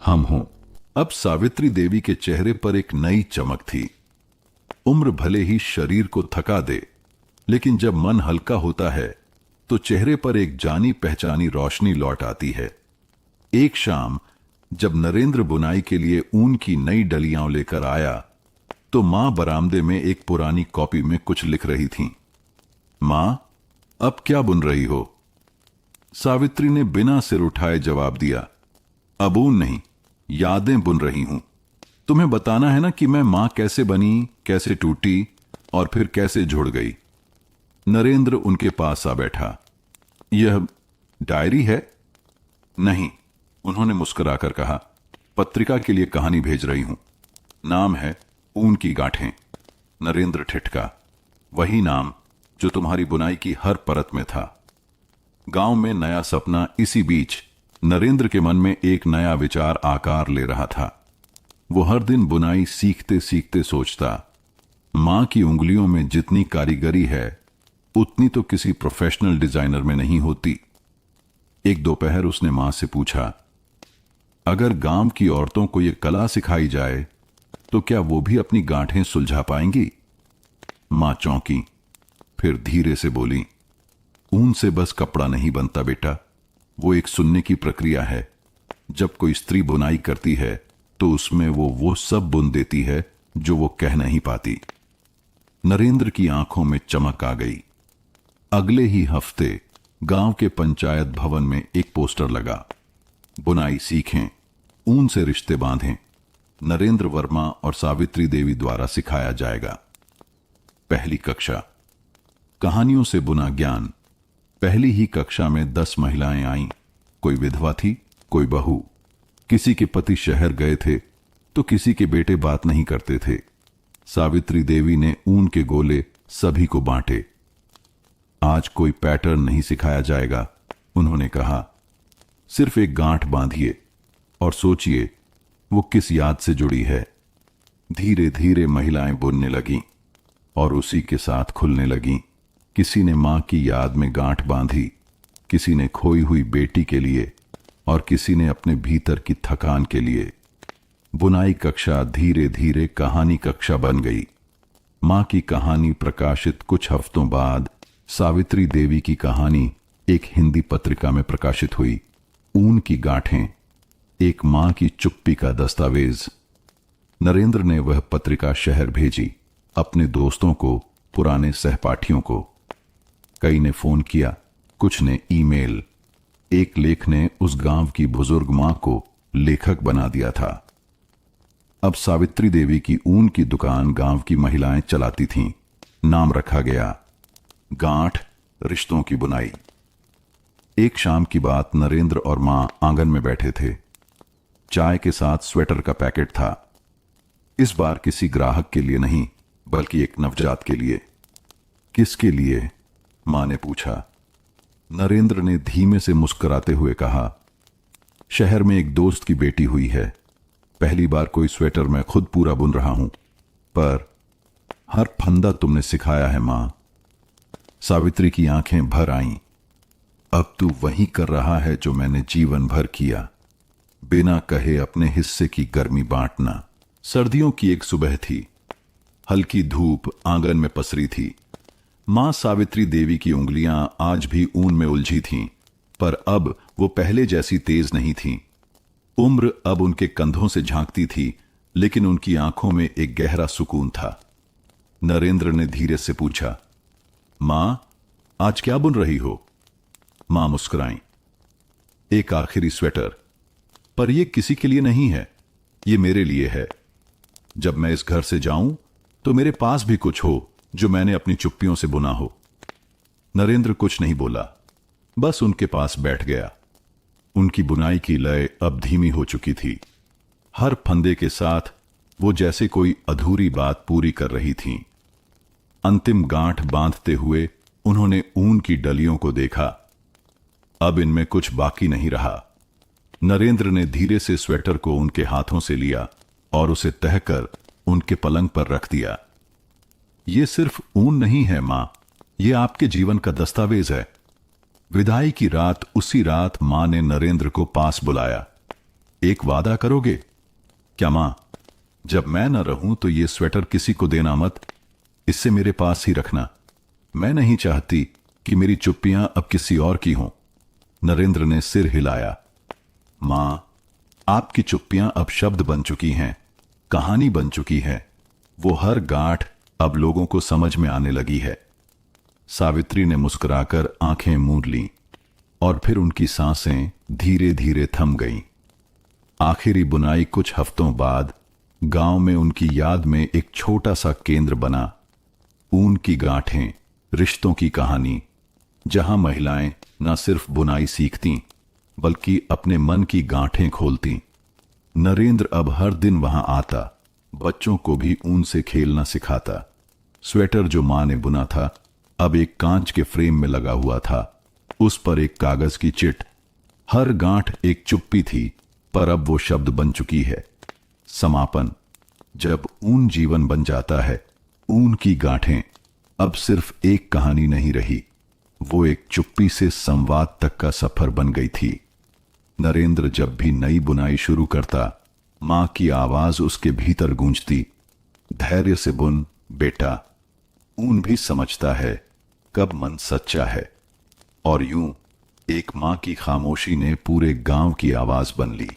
हम हों। अब सावित्री देवी के चेहरे पर एक नई चमक थी। उम्र भले ही शरीर को थका दे, लेकिन जब मन हल्का होता है तो चेहरे पर एक जानी पहचानी रोशनी लौट आती है। एक शाम जब नरेंद्र बुनाई के लिए ऊन की नई डलियां लेकर आया, तो मां बरामदे में एक पुरानी कॉपी में कुछ लिख रही थीं। मां, अब क्या बुन रही हो? सावित्री ने बिना सिर उठाए जवाब दिया, अब ऊन नहीं, यादें बुन रही हूं। तुम्हें बताना है ना कि मैं मां कैसे बनी, कैसे टूटी और फिर कैसे जुड़ गई। नरेंद्र उनके पास आ बैठा। यह डायरी है? नहीं, उन्होंने मुस्कुराकर कहा, पत्रिका के लिए कहानी भेज रही हूं। नाम है ऊन की गांठें। नरेंद्र ठिठका। वही नाम जो तुम्हारी बुनाई की हर परत में था। गांव में नया सपना। इसी बीच नरेंद्र के मन में एक नया विचार आकार ले रहा था। वो हर दिन बुनाई सीखते सीखते सोचता, मां की उंगलियों में जितनी कारीगरी है उतनी तो किसी प्रोफेशनल डिजाइनर में नहीं होती। एक दोपहर उसने मां से पूछा, अगर गांव की औरतों को यह कला सिखाई जाए तो क्या वो भी अपनी गांठें सुलझा पाएंगी? मां चौंकी, फिर धीरे से बोली, ऊन से बस कपड़ा नहीं बनता बेटा, वो एक सुनने की प्रक्रिया है। जब कोई स्त्री बुनाई करती है तो उसमें वो सब बुन देती है जो वो कह नहीं पाती। नरेंद्र की आंखों में चमक आ गई। अगले ही हफ्ते गांव के पंचायत भवन में एक पोस्टर लगा, बुनाई सीखें, ऊन से रिश्ते बांधें, नरेंद्र वर्मा और सावित्री देवी द्वारा सिखाया जाएगा। पहली कक्षा, कहानियों से बुना ज्ञान। पहली ही कक्षा में 10 महिलाएं आईं। कोई विधवा थी, कोई बहू, किसी के पति शहर गए थे तो किसी के बेटे बात नहीं करते थे। सावित्री देवी ने ऊन के गोले सभी को बांटे। आज कोई पैटर्न नहीं सिखाया जाएगा, उन्होंने कहा। सिर्फ एक गांठ बांधिए और सोचिए वो किस याद से जुड़ी है। धीरे धीरे महिलाएं बुनने लगीं और उसी के साथ खुलने लगीं। किसी ने मां की याद में गांठ बांधी, किसी ने खोई हुई बेटी के लिए और किसी ने अपने भीतर की थकान के लिए। बुनाई कक्षा धीरे धीरे कहानी कक्षा बन गई। मां की कहानी प्रकाशित कुछ हफ्तों बाद सावित्री देवी की कहानी एक हिंदी पत्रिका में प्रकाशित हुई। ऊन की गांठें, एक मां की चुप्पी का दस्तावेज। नरेंद्र ने वह पत्रिका शहर भेजी, अपने दोस्तों को, पुराने सहपाठियों को। कई ने फोन किया, कुछ ने ईमेल। एक लेख ने उस गांव की बुजुर्ग मां को लेखक बना दिया था। अब सावित्री देवी की ऊन की दुकान गांव की महिलाएं चलाती थीं। नाम रखा गया, गांठ रिश्तों की बुनाई। एक शाम की बात, नरेंद्र और मां आंगन में बैठे थे। चाय के साथ स्वेटर का पैकेट था। इस बार किसी ग्राहक के लिए नहीं, बल्कि एक नवजात के लिए। किसके लिए? मां ने पूछा। नरेंद्र ने धीमे से मुस्कुराते हुए कहा, शहर में एक दोस्त की बेटी हुई है। पहली बार कोई स्वेटर मैं खुद पूरा बुन रहा हूं, पर हर फंदा तुमने सिखाया है मां। सावित्री की आंखें भर आईं। अब तू वही कर रहा है जो मैंने जीवन भर किया, बिना कहे अपने हिस्से की गर्मी बांटना। सर्दियों की एक सुबह थी। हल्की धूप आंगन में पसरी थी। मां सावित्री देवी की उंगलियां आज भी ऊन में उलझी थीं, पर अब वो पहले जैसी तेज नहीं थीं। उम्र अब उनके कंधों से झांकती थी, लेकिन उनकी आंखों में एक गहरा सुकून था। नरेंद्र ने धीरे से पूछा, मां, आज क्या बुन रही हो? मां मुस्कुराईं। एक आखिरी स्वेटर, पर यह किसी के लिए नहीं है, ये मेरे लिए है। जब मैं इस घर से जाऊं तो मेरे पास भी कुछ हो जो मैंने अपनी चुप्पियों से बुना हो। नरेंद्र कुछ नहीं बोला, बस उनके पास बैठ गया। उनकी बुनाई की लय अब धीमी हो चुकी थी। हर फंदे के साथ वो जैसे कोई अधूरी बात पूरी कर रही थीं। अंतिम गांठ बांधते हुए उन्होंने ऊन की डलियों को देखा। अब इनमें कुछ बाकी नहीं रहा। नरेंद्र ने धीरे से स्वेटर को उनके हाथों से लिया और उसे तहकर उनके पलंग पर रख दिया। ये सिर्फ ऊन नहीं है मां, ये आपके जीवन का दस्तावेज है। विदाई की रात, उसी रात मां ने नरेंद्र को पास बुलाया। एक वादा करोगे? क्या मां? जब मैं न रहूं तो ये स्वेटर किसी को देना मत, इसे मेरे पास ही रखना। मैं नहीं चाहती कि मेरी चुप्पियां अब किसी और की हों। नरेंद्र ने सिर हिलाया। मां, आपकी चुप्पियां अब शब्द बन चुकी हैं, कहानी बन चुकी है। वो हर गांठ अब लोगों को समझ में आने लगी है। सावित्री ने मुस्कुराकर आंखें मूंद लीं और फिर उनकी सांसें धीरे धीरे थम गईं। आखिरी बुनाई कुछ हफ्तों बाद गांव में उनकी याद में एक छोटा सा केंद्र बना। ऊन की गांठें, रिश्तों की कहानी, जहां महिलाएं न सिर्फ बुनाई सीखती बल्कि अपने मन की गांठें खोलती। नरेंद्र अब हर दिन वहां आता, बच्चों को भी ऊन से खेलना सिखाता। स्वेटर जो मां ने बुना था अब एक कांच के फ्रेम में लगा हुआ था, उस पर एक कागज की चिट। हर गांठ एक चुप्पी थी, पर अब वो शब्द बन चुकी है, समापन। जब ऊन जीवन बन जाता है, ऊन की गांठें अब सिर्फ एक कहानी नहीं रही, वो एक चुप्पी से संवाद तक का सफर बन गई थी। नरेंद्र जब भी नई बुनाई शुरू करता, मां की आवाज उसके भीतर गूंजती, धैर्य से बुन बेटा, ऊन भी समझता है कब मन सच्चा है। और यूं एक मां की खामोशी ने पूरे गांव की आवाज बन ली।